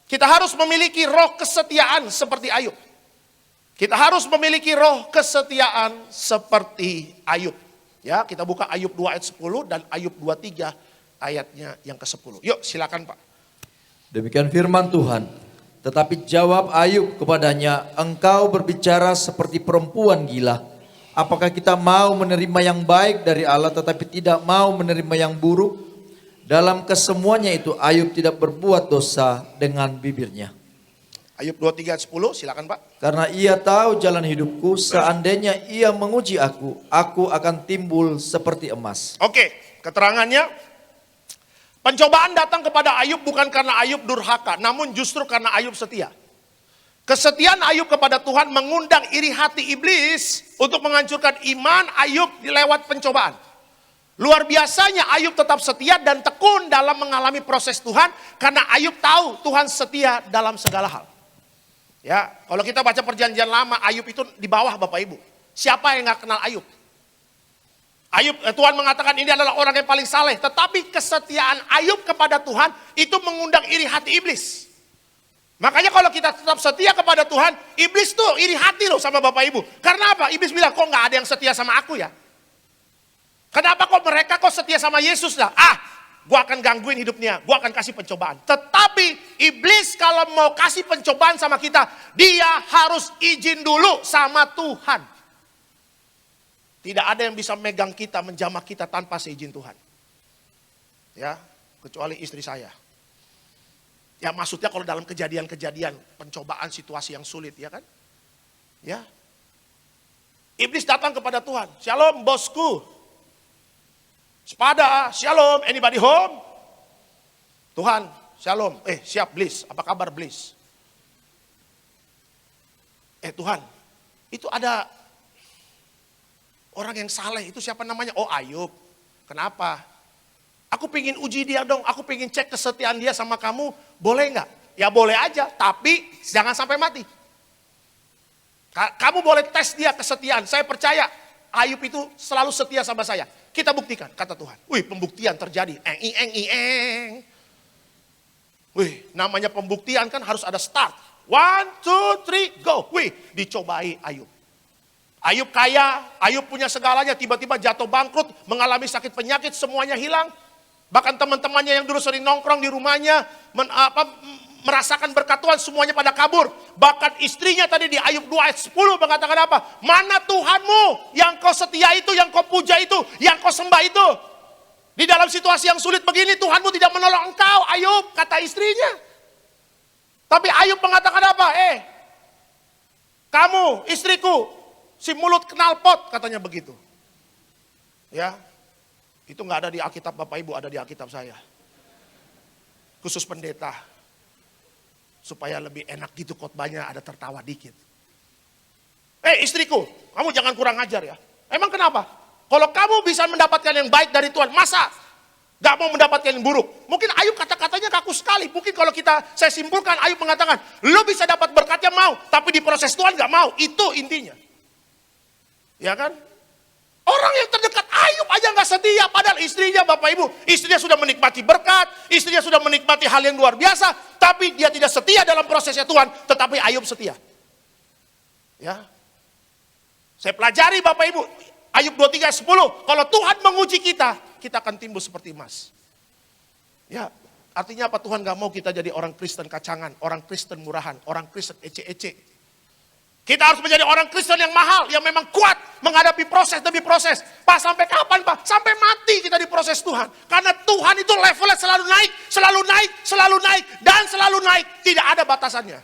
kita harus memiliki roh kesetiaan seperti Ayub. Kita harus memiliki roh kesetiaan seperti Ayub. Ya, kita buka Ayub 2 ayat 10 dan Ayub 23 ayatnya yang ke-10. Yuk silakan Pak. Demikian firman Tuhan. Tetapi jawab Ayub kepadanya, engkau berbicara seperti perempuan gila. Apakah kita mau menerima yang baik dari Allah tetapi tidak mau menerima yang buruk? Dalam kesemuanya itu Ayub tidak berbuat dosa dengan bibirnya. Ayub 23 ayat 10 silakan Pak. Karena ia tahu jalan hidupku, seandainya ia menguji aku akan timbul seperti emas. Oke, keterangannya. Pencobaan datang kepada Ayub bukan karena Ayub durhaka, namun justru karena Ayub setia. Kesetiaan Ayub kepada Tuhan mengundang iri hati iblis untuk menghancurkan iman Ayub di lewat pencobaan. Luar biasanya Ayub tetap setia dan tekun dalam mengalami proses Tuhan karena Ayub tahu Tuhan setia dalam segala hal. Ya, kalau kita baca perjanjian lama, Ayub itu di bawah Bapak Ibu. Siapa yang gak kenal Ayub? Tuhan mengatakan ini adalah orang yang paling saleh. Tetapi kesetiaan Ayub kepada Tuhan itu mengundang iri hati iblis. Makanya kalau kita tetap setia kepada Tuhan, iblis tuh iri hati loh sama Bapak Ibu. Karena apa? Iblis bilang, kok gak ada yang setia sama aku ya? Kenapa kok mereka kok setia sama Yesus lah? gue akan gangguin hidupnya, gue akan kasih pencobaan. Tetapi iblis kalau mau kasih pencobaan sama kita, dia harus izin dulu sama Tuhan. Tidak ada yang bisa megang kita, menjamah kita tanpa seizin Tuhan. Ya, kecuali istri saya. Ya maksudnya kalau dalam kejadian-kejadian, pencobaan situasi yang sulit, ya kan? Ya. Iblis datang kepada Tuhan. Shalom bosku. Sepada, shalom, anybody home? Tuhan, shalom. Siap Bliss, apa kabar Bliss? Tuhan, itu ada orang yang saleh, itu siapa namanya? Oh Ayub. Kenapa? Aku pengen uji dia dong, aku pengen cek kesetiaan dia sama kamu, boleh nggak? Ya boleh aja, tapi jangan sampai mati. Kamu boleh tes dia kesetiaan, saya percaya Ayub itu selalu setia sama saya. Kita buktikan, kata Tuhan. Wih, pembuktian terjadi. Wih, namanya pembuktian kan harus ada start. 1, 2, 3, go. Wih, dicobai Ayub. Ayub kaya, Ayub punya segalanya, tiba-tiba jatuh bangkrut, mengalami sakit penyakit, semuanya hilang. Bahkan teman-temannya yang dulu sering nongkrong di rumahnya, merasakan berkat Tuhan, semuanya pada kabur. Bahkan istrinya tadi di Ayub 2 ayat 10 mengatakan apa? Mana Tuhanmu yang kau setia itu, yang kau puja itu, yang kau sembah itu. Di dalam situasi yang sulit begini, Tuhanmu tidak menolong engkau, Ayub, kata istrinya. Tapi Ayub mengatakan apa? Kamu, istriku, si mulut knalpot, katanya begitu. Ya, itu nggak ada di Alkitab Bapak Ibu, ada di Alkitab saya. Khusus pendeta. Supaya lebih enak gitu khotbahnya, ada tertawa dikit. Istriku, kamu jangan kurang ajar ya. Emang kenapa? Kalau kamu bisa mendapatkan yang baik dari Tuhan, masa gak mau mendapatkan yang buruk? Mungkin Ayub kata-katanya kaku sekali. Mungkin kalau saya simpulkan, Ayub mengatakan, lo bisa dapat berkatnya mau, tapi di proses Tuhan gak mau. Itu intinya. Ya kan? Orang yang terdekat Ayub aja gak setia, padahal istrinya Bapak Ibu, istrinya sudah menikmati berkat, istrinya sudah menikmati hal yang luar biasa, tapi dia tidak setia dalam prosesnya Tuhan, tetapi Ayub setia. Ya, saya pelajari Bapak Ibu, Ayub 23:10, kalau Tuhan menguji kita, kita akan timbul seperti emas. Ya, artinya apa? Tuhan gak mau kita jadi orang Kristen kacangan, orang Kristen murahan, orang Kristen ece-ece. Kita harus menjadi orang Kristen yang mahal, yang memang kuat menghadapi proses demi proses. Pak, sampai kapan Pak? Sampai mati kita di proses Tuhan. Karena Tuhan itu levelnya selalu naik, selalu naik, selalu naik, dan selalu naik. Tidak ada batasannya.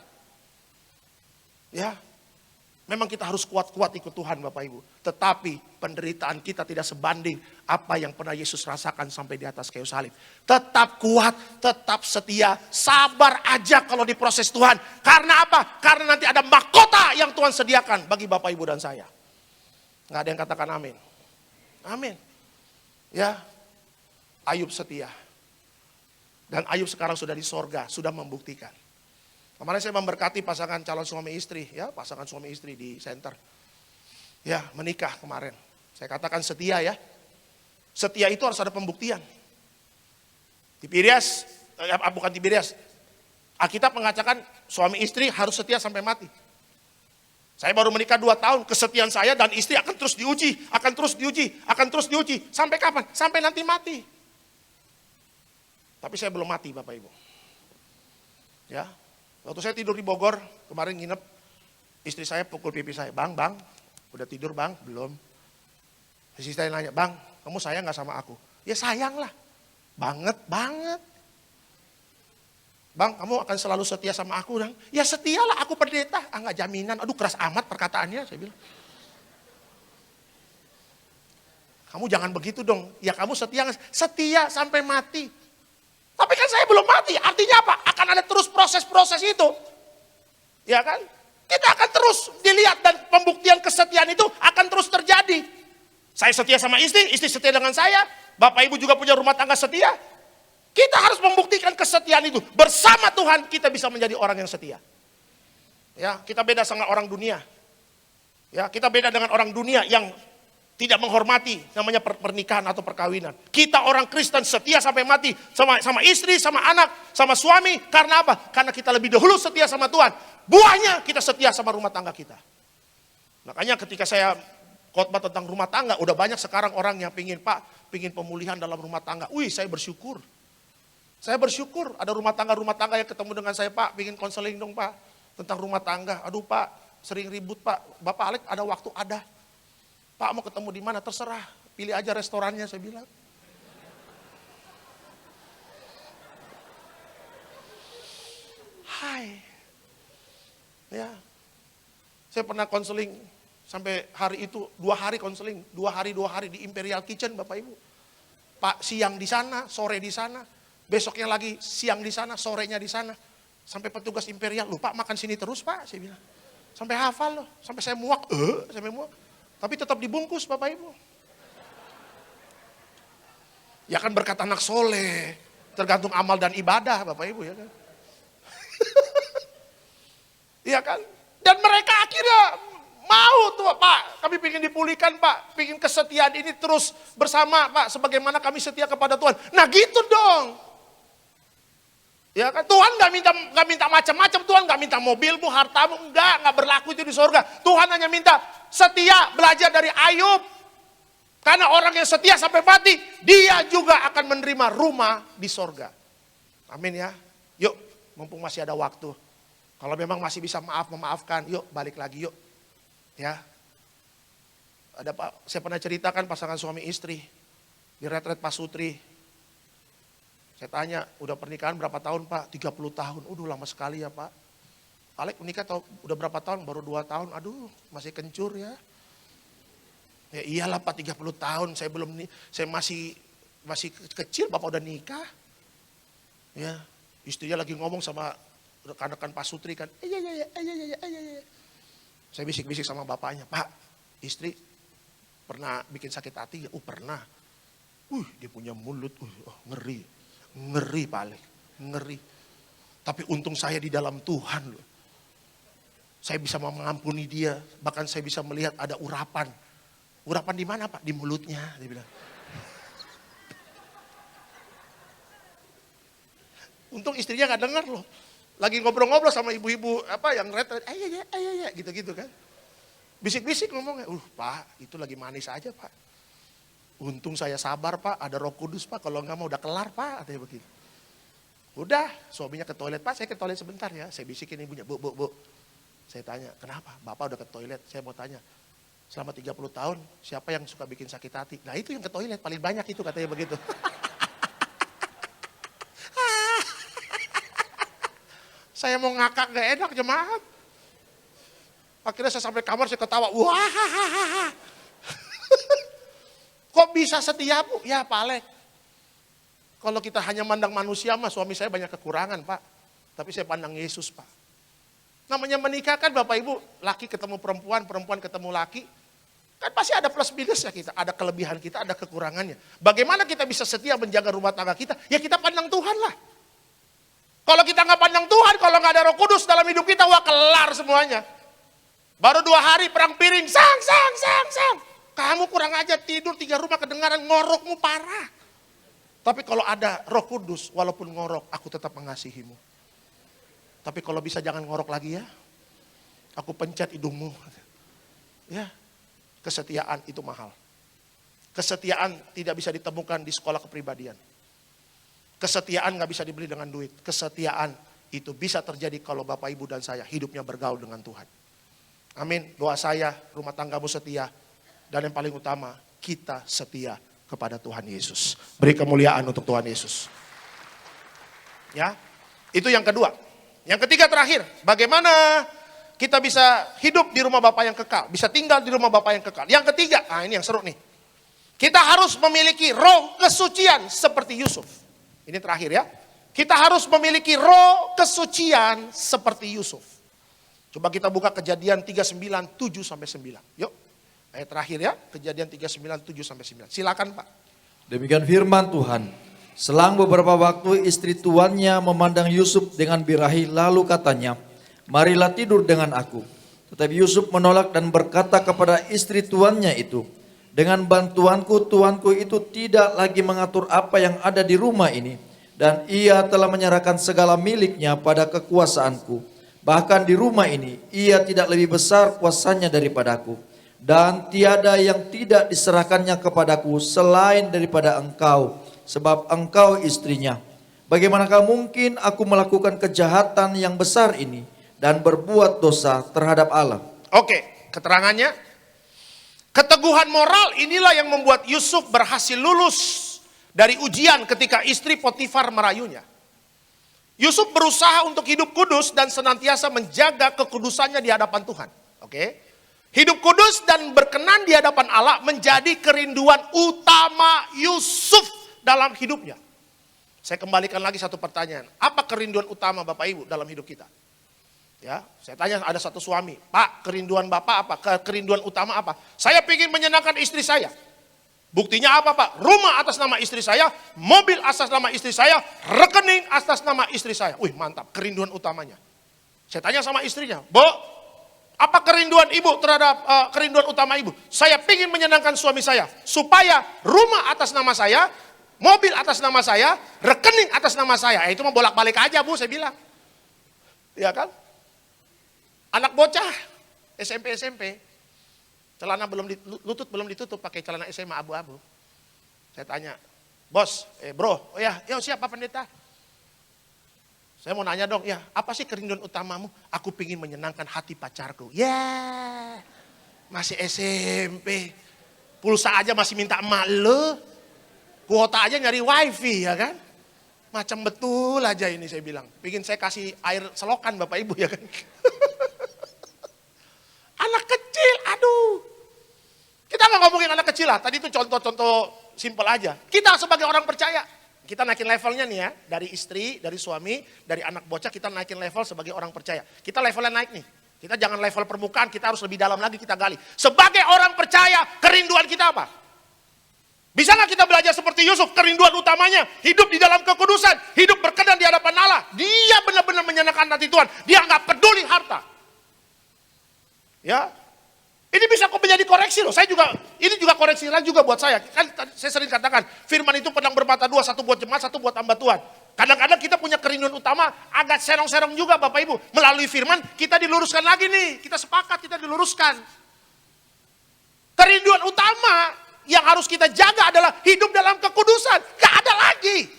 Ya, memang kita harus kuat-kuat ikut Tuhan Bapak Ibu. Tetapi penderitaan kita tidak sebanding apa yang pernah Yesus rasakan sampai di atas kayu salib. Tetap kuat, tetap setia, sabar aja kalau di proses Tuhan. Karena apa? Karena nanti ada mahkota yang Tuhan sediakan bagi Bapak Ibu dan saya. Nggak ada yang katakan amin. Amin. Ya, Ayub setia. Dan Ayub sekarang sudah di sorga, sudah membuktikan. Kemarin saya memberkati pasangan calon suami istri, ya, pasangan suami istri di center. Ya, menikah kemarin. Saya katakan setia ya. Setia itu harus ada pembuktian. Tiberias, bukan Tiberias. Alkitab mengatakan suami istri harus setia sampai mati. Saya baru menikah 2 tahun, kesetiaan saya dan istri akan terus diuji, akan terus diuji, akan terus diuji. Sampai kapan? Sampai nanti mati. Tapi saya belum mati Bapak Ibu. Ya, waktu saya tidur di Bogor, kemarin nginep, istri saya pukul pipi saya, bang, udah tidur bang? Belum. Istri saya nanya, bang, kamu sayang gak sama aku? Ya sayang lah, banget. Bang, kamu akan selalu setia sama aku, dong? Ya setialah, aku pendeta. Gak jaminan, aduh keras amat perkataannya, saya bilang. Kamu jangan begitu dong, ya kamu setia sampai mati. Tapi kan saya belum mati, artinya apa? Akan ada terus proses-proses itu. Ya kan? Kita akan terus dilihat dan pembuktian kesetiaan itu akan terus terjadi. Saya setia sama istri setia dengan saya. Bapak Ibu juga punya rumah tangga setia. Kita harus membuktikan kesetiaan itu. Bersama Tuhan kita bisa menjadi orang yang setia. Ya, kita beda sama orang dunia. Ya, kita beda dengan orang dunia yang tidak menghormati namanya pernikahan atau perkawinan. Kita orang Kristen setia sampai mati sama istri, sama anak, sama suami. Karena apa? Karena kita lebih dahulu setia sama Tuhan. Buahnya kita setia sama rumah tangga kita. Makanya ketika saya khotbah tentang rumah tangga. Udah banyak sekarang orang yang pingin, Pak, pingin pemulihan dalam rumah tangga. Wih, saya bersyukur. Saya bersyukur ada rumah tangga yang ketemu dengan saya, Pak, pingin konseling dong, Pak, tentang rumah tangga. Aduh, Pak, sering ribut, Pak. Bapak Alek ada waktu ada. Pak, mau ketemu di mana? Terserah, pilih aja restorannya, saya bilang. Hai. Ya. Saya pernah konseling sampai hari itu 2 hari konseling, 2 hari di Imperial Kitchen, Bapak Ibu. Pak, siang di sana, sore di sana, besoknya lagi siang di sana, sorenya di sana. Sampai petugas Imperial, "Loh, Pak, makan sini terus, Pak," saya bilang. Sampai hafal loh, sampai saya muak, sampai muak. Tapi tetap dibungkus, Bapak Ibu. Ya kan berkat anak soleh, tergantung amal dan ibadah, Bapak Ibu, ya kan. Iya kan? Dan mereka akhirnya mau tuh, Pak, kami ingin dipulihkan, Pak, ingin kesetiaan ini terus bersama, Pak, sebagaimana kami setia kepada Tuhan. Nah gitu dong. Ya kan, Tuhan nggak minta macam-macam, Tuhan nggak minta mobilmu, hartamu, nggak berlaku itu di surga. Tuhan hanya minta setia, belajar dari Ayub. Karena orang yang setia sampai mati, dia juga akan menerima rumah di surga. Amin ya. Yuk, mumpung masih ada waktu. Kalau memang masih bisa memaafkan, yuk balik lagi yuk. Ya. Ada Pak, saya pernah ceritakan pasangan suami istri di retret Pasutri. Saya tanya, udah pernikahan berapa tahun, Pak? 30 tahun. Udah lama sekali ya, Pak. Alek menikah udah berapa tahun? Baru 2 tahun. Aduh, masih kencur ya. Ya iyalah, Pak, 30 tahun. Saya masih kecil, Bapak udah nikah. Ya, istrinya lagi ngomong sama rekan-rekan Pak Sutri kan. Iya. Saya bisik-bisik sama bapaknya, "Pak, istri pernah bikin sakit hati ya?" Pernah. Dia punya mulut, ngeri. Ngeri, Pak Alek, ngeri. Tapi untung saya di dalam Tuhan loh. Saya bisa mengampuni dia, bahkan saya bisa melihat ada urapan. Urapan di mana, Pak? Di mulutnya, dia bilang. Untung istrinya nggak dengar loh. Lagi ngobrol-ngobrol sama ibu-ibu yang retret, ayah, gitu-gitu kan. Bisik-bisik ngomongnya, Pak, itu lagi manis aja, Pak. Untung saya sabar, Pak, ada Roh Kudus, Pak, kalau nggak mau udah kelar, Pak, katanya begitu. Udah, suaminya ke toilet, "Pak, saya ke toilet sebentar ya." Saya bisikin ibunya, Bu. Saya tanya, "Kenapa? Bapak udah ke toilet?" Saya mau tanya, selama 30 tahun, siapa yang suka bikin sakit hati? Nah itu yang ke toilet, paling banyak itu, katanya begitu. Saya mau ngakak gak enak, jemaat. Akhirnya saya sampai kamar, saya ketawa. Wah, kok bisa setia, Bu? Ya, Pak Alek. Kalau kita hanya mandang manusia mah, suami saya banyak kekurangan, Pak. Tapi saya pandang Yesus, Pak. Namanya menikah kan, Bapak Ibu, laki ketemu perempuan, perempuan ketemu laki. Kan pasti ada plus minusnya kita, ada kelebihan kita, ada kekurangannya. Bagaimana kita bisa setia menjaga rumah tangga kita? Ya kita pandang Tuhan lah. Kalau kita nggak pandang Tuhan, kalau nggak ada Roh Kudus dalam hidup kita, wah kelar semuanya. Baru 2 hari perang piring, sang. Kamu kurang aja tidur 3 rumah kedengaran, ngorokmu parah. Tapi kalau ada Roh Kudus, walaupun ngorok, aku tetap mengasihimu. Tapi kalau bisa jangan ngorok lagi ya. Aku pencet hidungmu. Ya, kesetiaan itu mahal. Kesetiaan tidak bisa ditemukan di sekolah kepribadian. Kesetiaan gak bisa dibeli dengan duit. Kesetiaan itu bisa terjadi kalau Bapak, Ibu, dan saya hidupnya bergaul dengan Tuhan. Amin. Doa saya, rumah tanggamu setia. Dan yang paling utama, kita setia kepada Tuhan Yesus. Beri kemuliaan untuk Tuhan Yesus. Ya, itu yang kedua. Yang ketiga terakhir, bagaimana kita bisa hidup di rumah Bapa yang kekal. Bisa tinggal di rumah Bapa yang kekal. Yang ketiga, ini yang seru nih. Kita harus memiliki roh kesucian seperti Yusuf. Ini terakhir ya. Kita harus memiliki roh kesucian seperti Yusuf. Coba kita buka Kejadian 39, 7-9. Yuk, ayat terakhir ya. Kejadian 39, 7-9. Silakan, Pak. Demikian firman Tuhan. Selang beberapa waktu istri tuannya memandang Yusuf dengan birahi lalu katanya, "Marilah tidur dengan aku." Tetapi Yusuf menolak dan berkata kepada istri tuannya itu, "Dengan bantuanku, tuanku itu tidak lagi mengatur apa yang ada di rumah ini. Dan ia telah menyerahkan segala miliknya pada kekuasaanku. Bahkan di rumah ini, ia tidak lebih besar kuasanya daripadaku. dan tiada yang tidak diserahkannya kepadaku selain daripada engkau, sebab engkau istrinya. Bagaimanakah mungkin aku melakukan kejahatan yang besar ini dan berbuat dosa terhadap Allah? Oke, keterangannya. Keteguhan moral inilah yang membuat Yusuf berhasil lulus dari ujian ketika istri Potifar merayunya. Yusuf berusaha untuk hidup kudus dan senantiasa menjaga kekudusannya di hadapan Tuhan. Oke. Hidup kudus dan berkenan di hadapan Allah menjadi kerinduan utama Yusuf dalam hidupnya. Saya kembalikan lagi satu pertanyaan. Apa kerinduan utama Bapak Ibu dalam hidup kita? Ya, saya tanya ada satu suami, Pak, kerinduan Bapak apa? Kerinduan utama apa? Saya ingin menyenangkan istri saya. Buktinya apa Pak? Rumah atas nama istri saya, mobil atas nama istri saya, rekening atas nama istri saya. Wih mantap, kerinduan utamanya. Saya tanya sama istrinya, Bu, apa kerinduan ibu terhadap kerinduan utama ibu? Saya ingin menyenangkan suami saya, supaya rumah atas nama saya, mobil atas nama saya, rekening atas nama saya. Itu mah bolak-balik aja Bu, saya bilang. Ya kan? Anak bocah, SMP, celana lutut belum ditutup, pakai celana SMA abu-abu. Saya tanya, bos, bro, oh ya, siapa pendeta? Saya mau nanya dong, ya apa sih kerinduan utamamu? Aku pingin menyenangkan hati pacarku. Ya, masih SMP, pulsa aja masih minta emak lo, kuota aja nyari wifi ya kan? Macam betul aja ini saya bilang. Pingin saya kasih air selokan Bapak Ibu ya kan? Anak kecil, aduh. Kita nggak ngomongin anak kecil lah, tadi itu contoh-contoh simpel aja. Kita sebagai orang percaya, kita naikin levelnya nih ya. Dari istri, dari suami, dari anak bocah kita naikin level sebagai orang percaya. Kita levelnya naik nih. Kita jangan level permukaan, kita harus lebih dalam lagi kita gali. Sebagai orang percaya, kerinduan kita apa? Bisa nggak kita belajar seperti Yusuf? Kerinduan utamanya, hidup di dalam kekudusan, hidup berkenan di hadapan Allah. Dia benar-benar menyenangkan hati Tuhan. Dia nggak peduli harta. Ya, ini bisa kok menjadi koreksi loh. Ini juga koreksi lain juga buat saya. Kan saya sering katakan, firman itu pedang bermata dua, satu buat jemaat, satu buat hamba Tuhan. Kadang-kadang kita punya kerinduan utama, agak serong-serong juga Bapak Ibu. Melalui firman, kita diluruskan lagi nih. Kita sepakat, kita diluruskan. Kerinduan utama yang harus kita jaga adalah hidup dalam kekudusan. Gak ada lagi.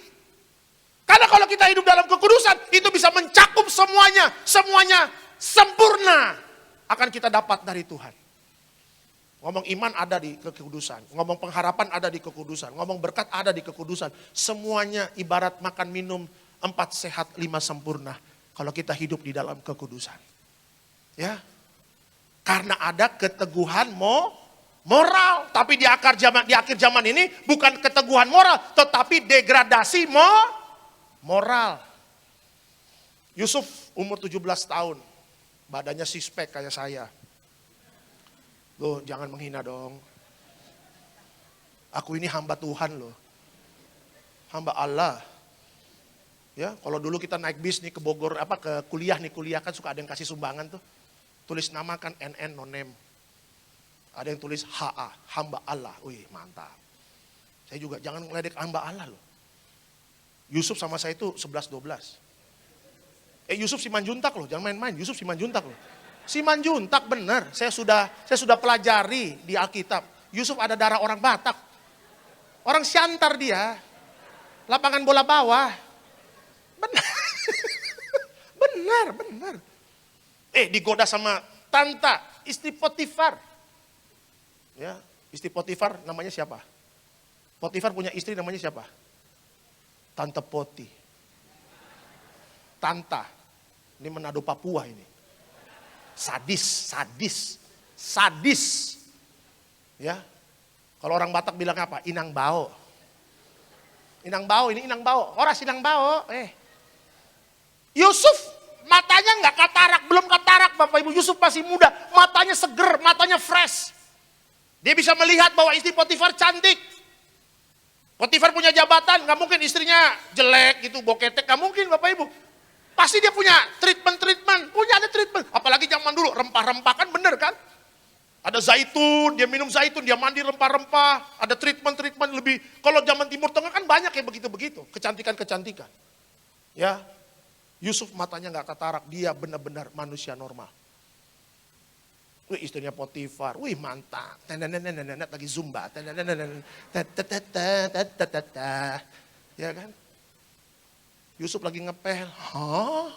Karena kalau kita hidup dalam kekudusan, itu bisa mencakup semuanya. Semuanya sempurna akan kita dapat dari Tuhan. Ngomong iman ada di kekudusan, ngomong pengharapan ada di kekudusan, ngomong berkat ada di kekudusan. Semuanya ibarat makan minum 4 sehat 5 sempurna kalau kita hidup di dalam kekudusan. Ya. Karena ada keteguhan moral, tapi di akhir zaman ini bukan keteguhan moral, tetapi degradasi moral. Yusuf umur 17 tahun. Badannya six-pack kayak saya. Loh, jangan menghina dong. Aku ini hamba Tuhan loh. Hamba Allah. Ya, kalau dulu kita naik bis nih ke Bogor, ke kuliah kan suka ada yang kasih sumbangan tuh. Tulis nama kan NN no name. Ada yang tulis HA, hamba Allah. Wih, mantap. Saya juga jangan ngeledek hamba Allah loh. Yusuf sama saya itu 11-12. Yusuf Simanjuntak loh, jangan main-main. Yusuf Simanjuntak loh. Simanjuntak benar. Saya sudah pelajari di Alkitab. Yusuf ada darah orang Batak. Orang Siantar dia. Lapangan bola bawah. Benar. benar. Digoda sama Tanta, istri Potifar. Ya, istri Potifar namanya siapa? Potifar punya istri namanya siapa? Tante Poti. Tanta. Ini Manado Papua ini. Sadis. Ya. Kalau orang Batak bilang apa? Inang bao. Ini inang bao. Oras inang bao. Yusuf matanya nggak katarak, belum katarak Bapak Ibu. Yusuf masih muda, matanya seger, matanya fresh. Dia bisa melihat bahwa istri Potifar cantik. Potifar punya jabatan, nggak mungkin istrinya jelek gitu, boketek, nggak mungkin Bapak Ibu. Pasti dia punya treatment, ada treatment. Apalagi zaman dulu, rempah-rempah kan bener kan? Ada zaitun, dia minum zaitun, dia mandi rempah-rempah. Ada treatment lebih. Kalau zaman Timur Tengah kan banyak yang begitu-begitu. Kecantikan. Ya, Yusuf matanya gak katarak, dia benar-benar manusia normal. Wih, istrinya Potifar, wih mantap. Lagi zumba. Ya kan? Yusuf lagi ngepel. Hah?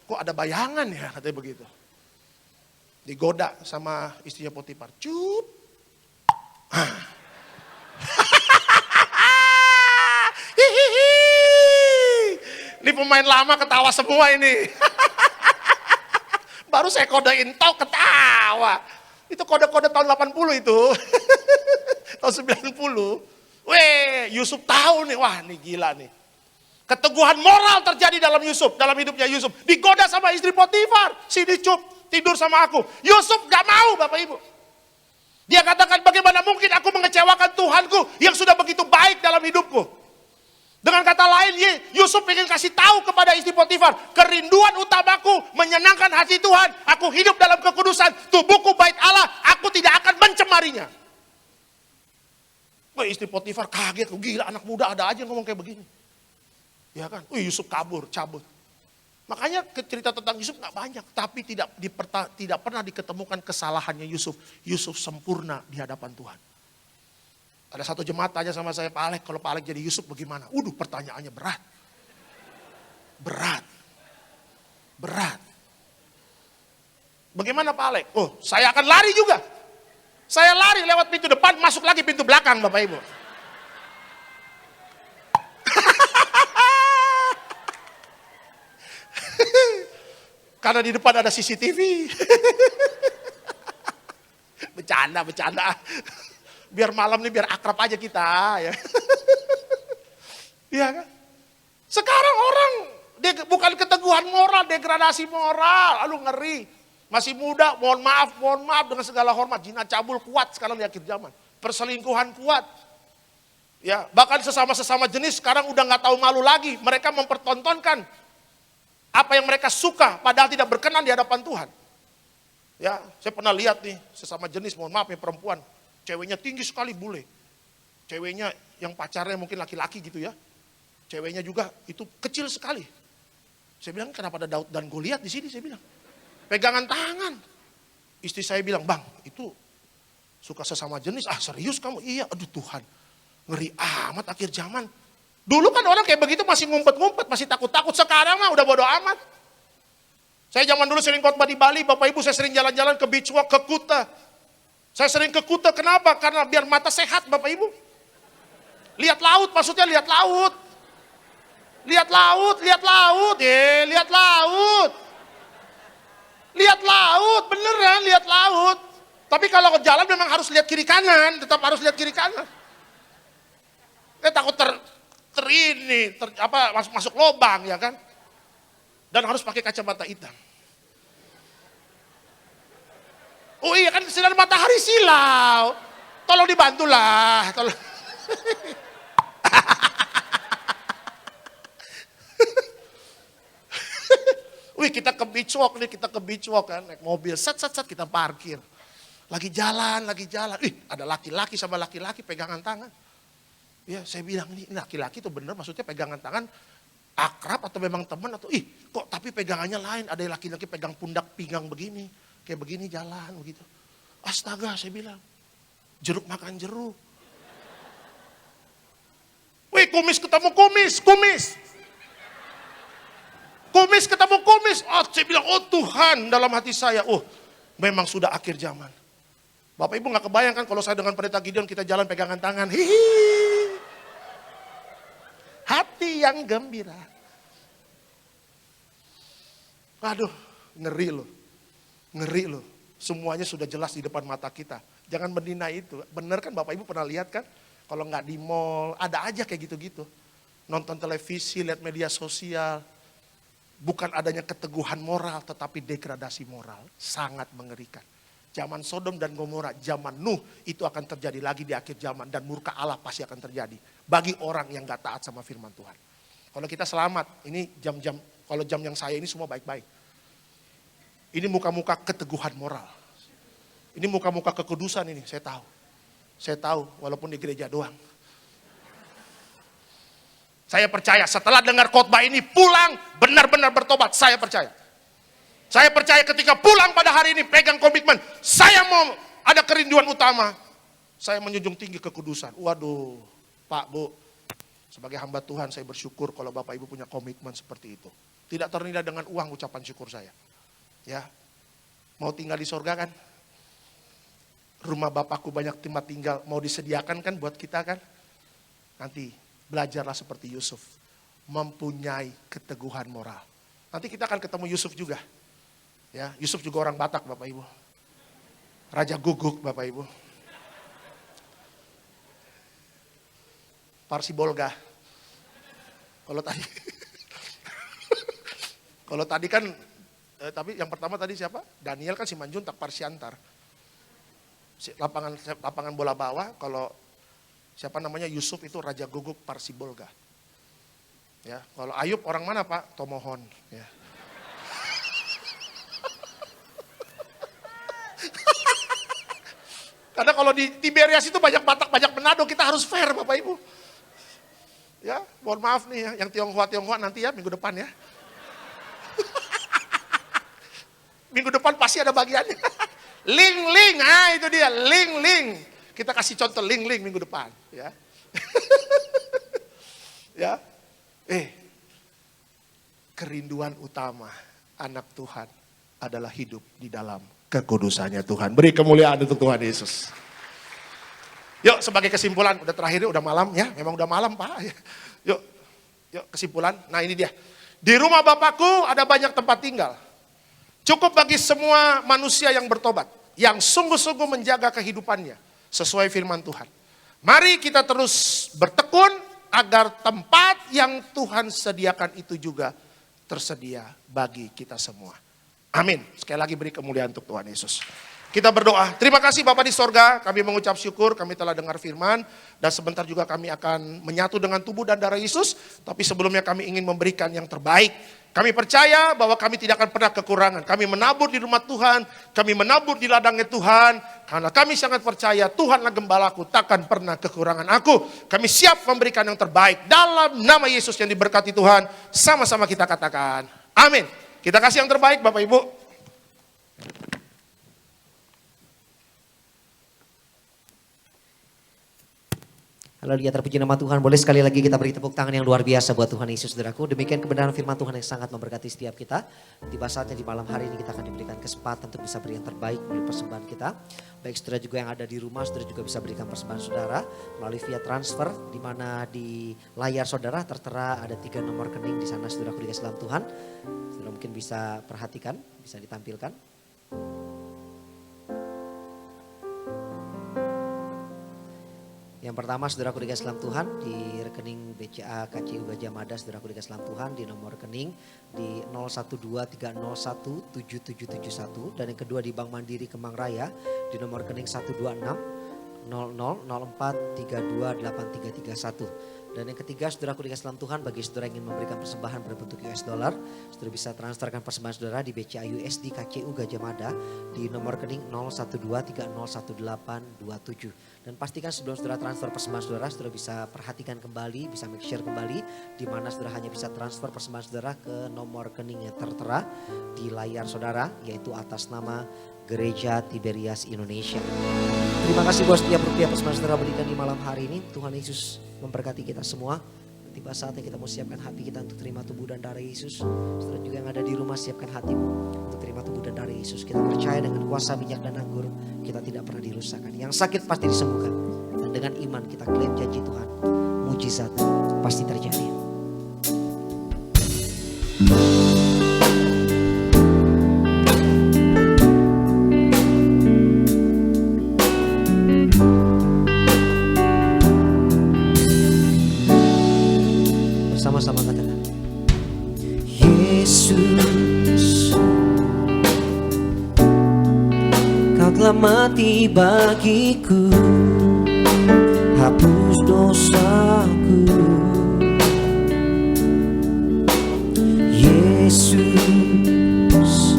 Kok ada bayangan ya, katanya begitu. Digoda sama istrinya Potifar. Cup. Ini pemain lama ketawa semua ini. Baru saya kodein tau ketawa. Itu kode-kode tahun 80 itu. Tahun 90. Weh, Yusuf tahu nih, wah nih gila nih. Keteguhan moral terjadi dalam Yusuf, dalam hidupnya Yusuf. Digoda sama istri Potifar, sini cup, tidur sama aku. Yusuf gak mau Bapak Ibu. Dia katakan bagaimana mungkin aku mengecewakan Tuhanku yang sudah begitu baik dalam hidupku. Dengan kata lain, Yusuf ingin kasih tahu kepada istri Potifar, kerinduan utamaku menyenangkan hati Tuhan. Aku hidup dalam kekudusan, tubuhku bait Allah, aku tidak akan mencemarinya. Wah, istri Potifar kaget, gila anak muda ada aja ngomong kayak begini. Ya kan, Yusuf kabur, cabut. Makanya cerita tentang Yusuf gak banyak, tapi tidak pernah diketemukan kesalahannya Yusuf. Yusuf sempurna di hadapan Tuhan. Ada satu jemaat tanya sama saya, Pak Alek, kalau Pak Alek jadi Yusuf bagaimana? Pertanyaannya berat. Berat. Bagaimana Pak Alek? Saya akan lari juga. Saya lari lewat pintu depan, masuk lagi pintu belakang Bapak Ibu. Karena di depan ada CCTV. Bercanda. Biar malam nih biar akrab aja kita ya. Iya kan? Sekarang orang bukan keteguhan moral, degradasi moral. Aduh ngeri. Masih muda, mohon maaf dengan segala hormat. Zina cabul kuat sekarang di akhir zaman. Perselingkuhan kuat. Ya, bahkan sesama jenis sekarang udah nggak tahu malu lagi. Mereka mempertontonkan apa yang mereka suka padahal tidak berkenan di hadapan Tuhan. Ya, saya pernah lihat nih sesama jenis, mohon maaf ya perempuan. Ceweknya tinggi sekali bule. Ceweknya yang pacarnya mungkin laki-laki gitu ya. Ceweknya juga itu kecil sekali. Saya bilang kenapa ada Daud dan Goliat di sini, saya bilang. Pegangan tangan. Istri saya bilang, "Bang, itu suka sesama jenis." "Ah, serius kamu?" "Iya." "Aduh Tuhan, ngeri amat akhir zaman." Dulu kan orang kayak begitu masih ngumpet-ngumpet, masih takut-takut. Sekarang mah udah bodo amat. Saya zaman dulu sering khotbah di Bali, Bapak Ibu, saya sering jalan-jalan ke Beach Walk, ke Kuta. Saya sering ke Kuta, kenapa? Karena biar mata sehat Bapak Ibu. Lihat laut, maksudnya lihat laut. Lihat laut. Lihat laut, beneran lihat laut. Tapi kalau ke jalan memang harus lihat kiri kanan, tetap harus lihat kiri kanan. Takut masuk lubang ya kan. Dan harus pakai kacamata hitam. Oh iya kan sinar matahari silau. Tolong dibantulah. Tolong. Kita ke beach walk kan, naik mobil, set kita parkir. Lagi jalan. Ada laki-laki sama laki-laki pegangan tangan. Ya saya bilang ini laki-laki tuh bener maksudnya pegangan tangan akrab atau memang teman atau kok tapi pegangannya lain. Ada laki-laki pegang pundak pinggang begini. Kayak begini jalan begitu. Astaga saya bilang. Jeruk makan jeruk. Kumis ketemu kumis. Kumis ketemu kumis. Saya bilang, Tuhan dalam hati saya. Memang sudah akhir zaman. Bapak Ibu gak kebayangkan kalau saya dengan Pendeta Gideon kita jalan pegangan tangan. Hihi. Hati yang gembira. Aduh, ngeri loh. Semuanya sudah jelas di depan mata kita. Jangan mendina itu. Bener kan Bapak Ibu pernah lihat kan? Kalau nggak di mall, ada aja kayak gitu-gitu. Nonton televisi, lihat media sosial. Bukan adanya keteguhan moral, tetapi degradasi moral. Sangat mengerikan. Zaman Sodom dan Gomora, zaman Nuh, itu akan terjadi lagi di akhir zaman. Dan murka Allah pasti akan terjadi. Bagi orang yang gak taat sama firman Tuhan. Kalau kita selamat, ini jam-jam, kalau jam yang saya ini semua baik-baik. Ini muka-muka keteguhan moral. Ini muka-muka kekudusan ini, saya tahu. Saya tahu, walaupun di gereja doang. Saya percaya setelah dengar khotbah ini pulang benar-benar bertobat, saya percaya. Saya percaya ketika pulang pada hari ini pegang komitmen, saya mau ada kerinduan utama. Saya menjunjung tinggi kekudusan. Waduh, Pak, Bu, sebagai hamba Tuhan saya bersyukur kalau Bapak Ibu punya komitmen seperti itu. Tidak ternilai dengan uang ucapan syukur saya. Ya, mau tinggal di sorga kan? Rumah Bapakku banyak tempat tinggal, mau disediakan kan buat kita kan? Nanti belajarlah seperti Yusuf, mempunyai keteguhan moral. Nanti kita akan ketemu Yusuf juga. Ya, Yusuf juga orang Batak Bapak Ibu. Raja Guguk Bapak Ibu. Parsibolga. Kalau tadi kalau tadi kan tapi yang pertama tadi siapa? Daniel kan Simanjuntak Parsiantar. Lapangan bola bawah, kalau siapa namanya Yusuf itu Raja Guguk Parsibolga. Ya, kalau Ayub orang mana Pak? Tomohon, ya. Karena kalau di Tiberias itu banyak Batak, banyak Manado, kita harus fair Bapak Ibu. Ya, mohon maaf nih ya, yang Tionghoa nanti ya minggu depan ya. Minggu depan pasti ada bagiannya. Ling, itu dia, ling. Kita kasih contoh ling minggu depan, ya. Ya. Kerinduan utama anak Tuhan adalah hidup di dalam kekudusannya Tuhan. Beri kemuliaan untuk Tuhan Yesus. Yuk sebagai kesimpulan, udah terakhir udah malam ya, memang udah malam Pak. Yuk kesimpulan, nah ini dia. Di rumah Bapakku ada banyak tempat tinggal. Cukup bagi semua manusia yang bertobat, yang sungguh-sungguh menjaga kehidupannya sesuai firman Tuhan. Mari kita terus bertekun agar tempat yang Tuhan sediakan itu juga tersedia bagi kita semua. Amin. Sekali lagi beri kemuliaan untuk Tuhan Yesus. Kita berdoa. Terima kasih Bapak di sorga, kami mengucap syukur, kami telah dengar firman, dan sebentar juga kami akan menyatu dengan tubuh dan darah Yesus, tapi sebelumnya kami ingin memberikan yang terbaik. Kami percaya bahwa kami tidak akan pernah kekurangan. Kami menabur di rumah Tuhan, kami menabur di ladangnya Tuhan, karena kami sangat percaya Tuhanlah gembalaku, takkan pernah kekurangan aku. Kami siap memberikan yang terbaik. Dalam nama Yesus yang diberkati Tuhan, sama-sama kita katakan, amin. Kita kasih yang terbaik Bapak Ibu. Haleluya, terpuji nama Tuhan. Boleh sekali lagi kita beri tepuk tangan yang luar biasa buat Tuhan Yesus, saudaraku. Demikian kebenaran firman Tuhan yang sangat memberkati setiap kita. Tiba saatnya di malam hari ini kita akan diberikan kesempatan untuk bisa beri yang terbaik melalui persembahan kita. Baik saudara juga yang ada di rumah, saudara juga bisa berikan persembahan saudara melalui via transfer, di mana di layar saudara tertera ada 3 nomor rekening di sana, saudaraku dikasih dalam Tuhan. Saudara mungkin bisa perhatikan, bisa ditampilkan. Yang pertama saudaraku dikasih dalam Tuhan di rekening BCA KCU Gajah Mada, saudaraku dikasih dalam Tuhan di nomor rekening di 0123017771, dan yang kedua di Bank Mandiri Kemang Raya di nomor rekening 1260004328331. Dan yang ketiga saudaraku dikasih dalam Tuhan, bagi saudara yang ingin memberikan persembahan berbentuk US dollar, saudara bisa transferkan persembahan saudara di BCA USD KCU Gajah Mada di nomor rekening 0123011827. Dan pastikan sebelum saudara transfer persembahan saudara bisa perhatikan kembali, bisa make sure kembali di mana saudara hanya bisa transfer persembahan saudara ke nomor rekening yang tertera di layar saudara, yaitu atas nama Gereja Tiberias Indonesia. Terima kasih buat setiap rupiah persembahan saudara berikan di malam hari ini. Tuhan Yesus memberkati kita semua. Tiba saatnya kita mau siapkan hati kita untuk terima tubuh dan darah Yesus. Saudara juga yang ada di rumah, siapkan hatimu untuk terima tubuh dan darah Yesus. Kita percaya dengan kuasa minyak dan anggur kita tidak pernah dirusakkan. Yang sakit pasti disembuhkan. Dan dengan iman kita klaim janji Tuhan, mujizat pasti terjadi. Sama-sama katakan, Yesus, Kau telah mati bagiku, hapus dosaku. Yesus,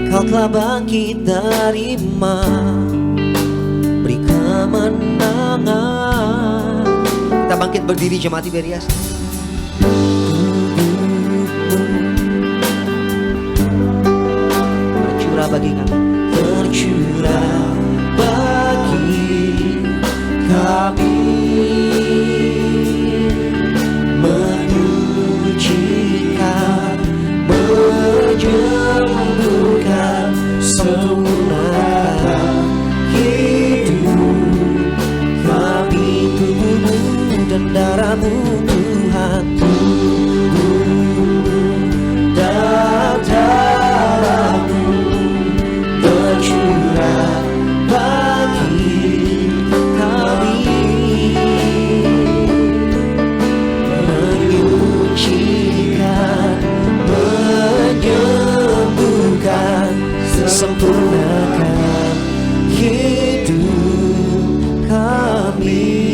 Kau telah bangkit dari mati, beri kemenangan. Kita bangkit berdiri jemaat Tiberias. Tubuhmu tercurah bagi kami. Tercurah bagi kami, menyucikan, menyembuhkan, sempurnakan hidup kami. Tubuhmu dan darahmu Tuhan, tubuhmu dan darahmu tercurah bagi kami, menyucikan, menyembuhkan, sempurnakan hidup kami.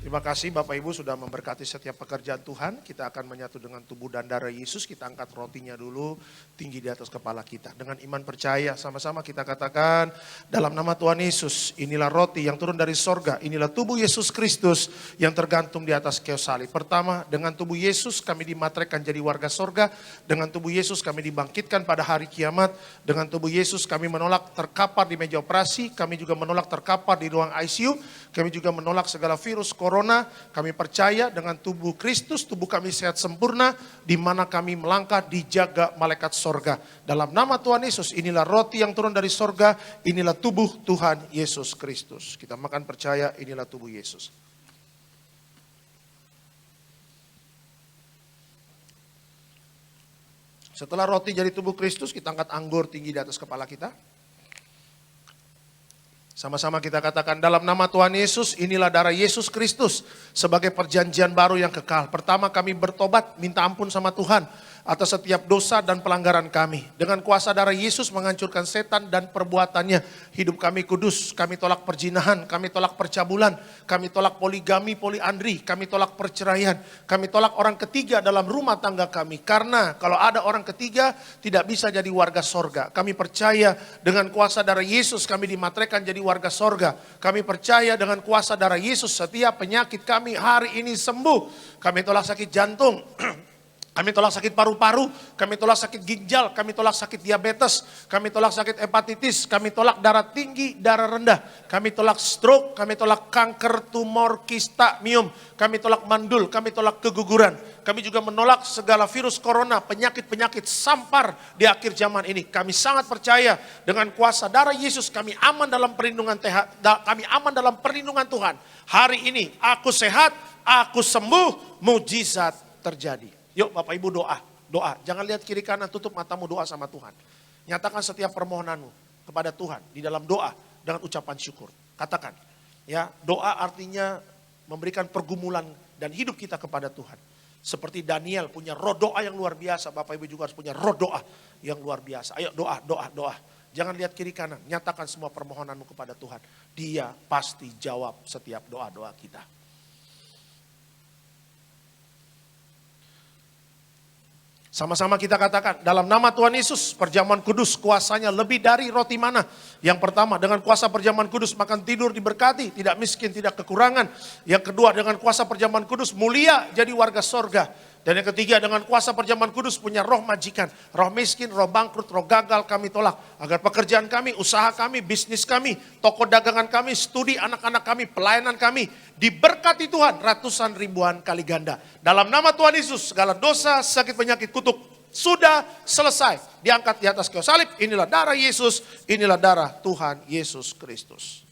Terima kasih Bapak Ibu sudah memberkati setiap pekerjaan Tuhan. Kita akan menyatu dengan tubuh dan darah Yesus. Kita angkat rotinya dulu tinggi di atas kepala kita. Dengan iman percaya sama-sama kita katakan dalam nama Tuhan Yesus. Inilah roti yang turun dari sorga. Inilah tubuh Yesus Kristus yang tergantung di atas kayu salib. Pertama, dengan tubuh Yesus kami dimateraikan jadi warga sorga. Dengan tubuh Yesus kami dibangkitkan pada hari kiamat. Dengan tubuh Yesus kami menolak terkapar di meja operasi. Kami juga menolak terkapar di ruang ICU. Kami juga menolak segala virus corona. Kami percaya dengan tubuh Kristus, tubuh kami sehat sempurna, di mana kami melangkah dijaga malaikat sorga. Dalam nama Tuhan Yesus, inilah roti yang turun dari sorga, inilah tubuh Tuhan Yesus Kristus. Kita makan percaya, inilah tubuh Yesus. Setelah roti jadi tubuh Kristus, kita angkat anggur tinggi di atas kepala kita. Sama-sama kita katakan dalam nama Tuhan Yesus, inilah darah Yesus Kristus sebagai perjanjian baru yang kekal. Pertama kami bertobat, minta ampun sama Tuhan atas setiap dosa dan pelanggaran kami. Dengan kuasa darah Yesus menghancurkan setan dan perbuatannya. Hidup kami kudus, kami tolak perzinahan, kami tolak percabulan, kami tolak poligami, poliandri, kami tolak perceraian, kami tolak orang ketiga dalam rumah tangga kami. Karena kalau ada orang ketiga tidak bisa jadi warga sorga. Kami percaya dengan kuasa darah Yesus kami dimateraikan jadi warga sorga. Kami percaya dengan kuasa darah Yesus setiap penyakit kami hari ini sembuh. Kami tolak sakit jantung. Kami tolak sakit paru-paru, kami tolak sakit ginjal, kami tolak sakit diabetes, kami tolak sakit hepatitis, kami tolak darah tinggi, darah rendah, kami tolak stroke, kami tolak kanker, tumor, kista, miom, kami tolak mandul, kami tolak keguguran. Kami juga menolak segala virus corona, penyakit-penyakit sampar di akhir zaman ini. Kami sangat percaya dengan kuasa darah Yesus kami aman dalam perlindungan Tuhan. Hari ini aku sehat, aku sembuh, mujizat terjadi. Yuk Bapak Ibu doa. Jangan lihat kiri kanan, tutup matamu, doa sama Tuhan. Nyatakan setiap permohonanmu kepada Tuhan di dalam doa dengan ucapan syukur. Katakan, ya doa artinya memberikan pergumulan dan hidup kita kepada Tuhan. Seperti Daniel punya roh doa yang luar biasa, Bapak Ibu juga harus punya roh doa yang luar biasa. Ayo doa. Jangan lihat kiri kanan, nyatakan semua permohonanmu kepada Tuhan. Dia pasti jawab setiap doa-doa kita. Sama-sama kita katakan, dalam nama Tuhan Yesus, perjamuan kudus kuasanya lebih dari roti mana. Yang pertama, dengan kuasa perjamuan kudus makan tidur diberkati, tidak miskin, tidak kekurangan. Yang kedua, dengan kuasa perjamuan kudus mulia jadi warga sorga. Dan yang ketiga, dengan kuasa perjamuan kudus punya roh majikan, roh miskin, roh bangkrut, roh gagal kami tolak. Agar pekerjaan kami, usaha kami, bisnis kami, toko dagangan kami, studi anak-anak kami, pelayanan kami diberkati Tuhan ratusan ribuan kali ganda. Dalam nama Tuhan Yesus, segala dosa, sakit, penyakit, kutuk sudah selesai. Diangkat di atas kayu salib, inilah darah Yesus, inilah darah Tuhan Yesus Kristus.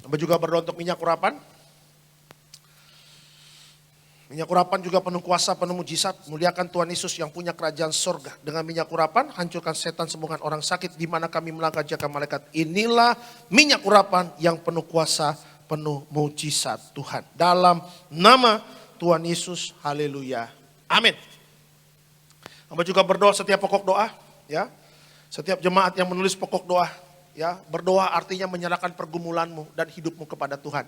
Hamba juga berdoa untuk minyak urapan. Minyak urapan juga penuh kuasa, penuh mujizat. Muliakan Tuhan Yesus yang punya kerajaan sorga. Dengan minyak urapan, hancurkan setan, sembuhkan orang sakit. Di mana kami melangkah jaga malaikat. Inilah minyak urapan yang penuh kuasa, penuh mujizat Tuhan. Dalam nama Tuhan Yesus, haleluya. Amin. Hamba juga berdoa setiap pokok doa. Ya, setiap jemaat yang menulis pokok doa. Ya, berdoa artinya menyerahkan pergumulanmu dan hidupmu kepada Tuhan.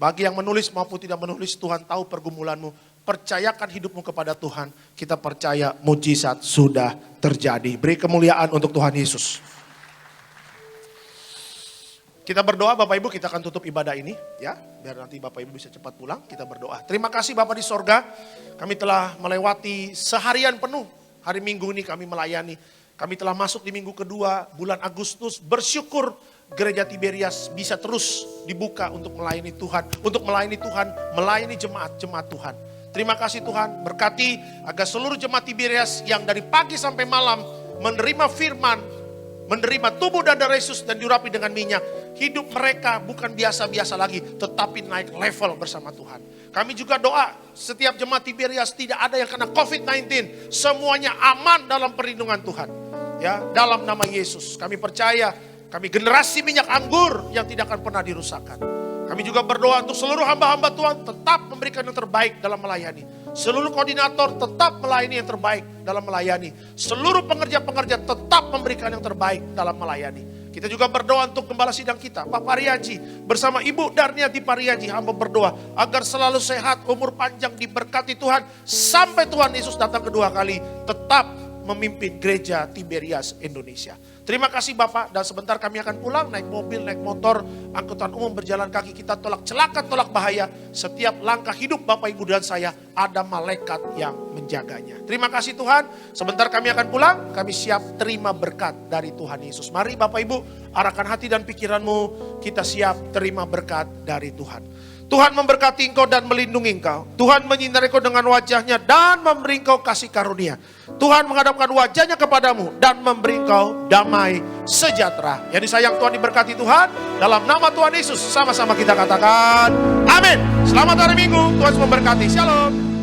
Bagi yang menulis maupun tidak menulis, Tuhan tahu pergumulanmu. Percayakan hidupmu kepada Tuhan. Kita percaya mujizat sudah terjadi. Beri kemuliaan untuk Tuhan Yesus. Kita berdoa Bapak Ibu, kita akan tutup ibadah ini ya, biar nanti Bapak Ibu bisa cepat pulang. Kita berdoa. Terima kasih Bapak di sorga, kami telah melewati seharian penuh. Hari Minggu ini kami melayani. Kami telah masuk di minggu kedua bulan Agustus. Bersyukur Gereja Tiberias bisa terus dibuka untuk melayani Tuhan, melayani jemaat-jemaat Tuhan. Terima kasih Tuhan, berkati agar seluruh jemaat Tiberias yang dari pagi sampai malam menerima firman, menerima tubuh dan darah Yesus dan diurapi dengan minyak. Hidup mereka bukan biasa-biasa lagi, tetapi naik level bersama Tuhan. Kami juga doa setiap jemaat Tiberias tidak ada yang kena COVID-19. Semuanya aman dalam perlindungan Tuhan. Ya, dalam nama Yesus kami percaya, kami generasi minyak anggur yang tidak akan pernah dirusakkan. Kami juga berdoa untuk seluruh hamba-hamba Tuhan tetap memberikan yang terbaik dalam melayani. Seluruh koordinator tetap melayani yang terbaik dalam melayani. Seluruh pengerja-pengerja tetap memberikan yang terbaik dalam melayani. Kita juga berdoa untuk gembala sidang kita, Pak Pariaji, bersama Ibu Darniati Pariaji, hamba berdoa agar selalu sehat, umur panjang, diberkati Tuhan, sampai Tuhan Yesus datang kedua kali, tetap memimpin gereja Tiberias Indonesia. Terima kasih Bapak, dan sebentar kami akan pulang, naik mobil, naik motor, angkutan umum, berjalan kaki, kita tolak celaka, tolak bahaya. Setiap langkah hidup Bapak Ibu dan saya, ada malaikat yang menjaganya. Terima kasih Tuhan, sebentar kami akan pulang, kami siap terima berkat dari Tuhan Yesus. Mari Bapak Ibu, arahkan hati dan pikiranmu, kita siap terima berkat dari Tuhan. Tuhan memberkati engkau dan melindungi engkau. Tuhan menyinari engkau dengan wajahnya dan memberi engkau kasih karunia. Tuhan menghadapkan wajahnya kepadamu dan memberi engkau damai sejahtera. Yang disayang Tuhan, diberkati Tuhan. Dalam nama Tuhan Yesus sama-sama kita katakan amin. Selamat hari Minggu, Tuhan memberkati. Shalom.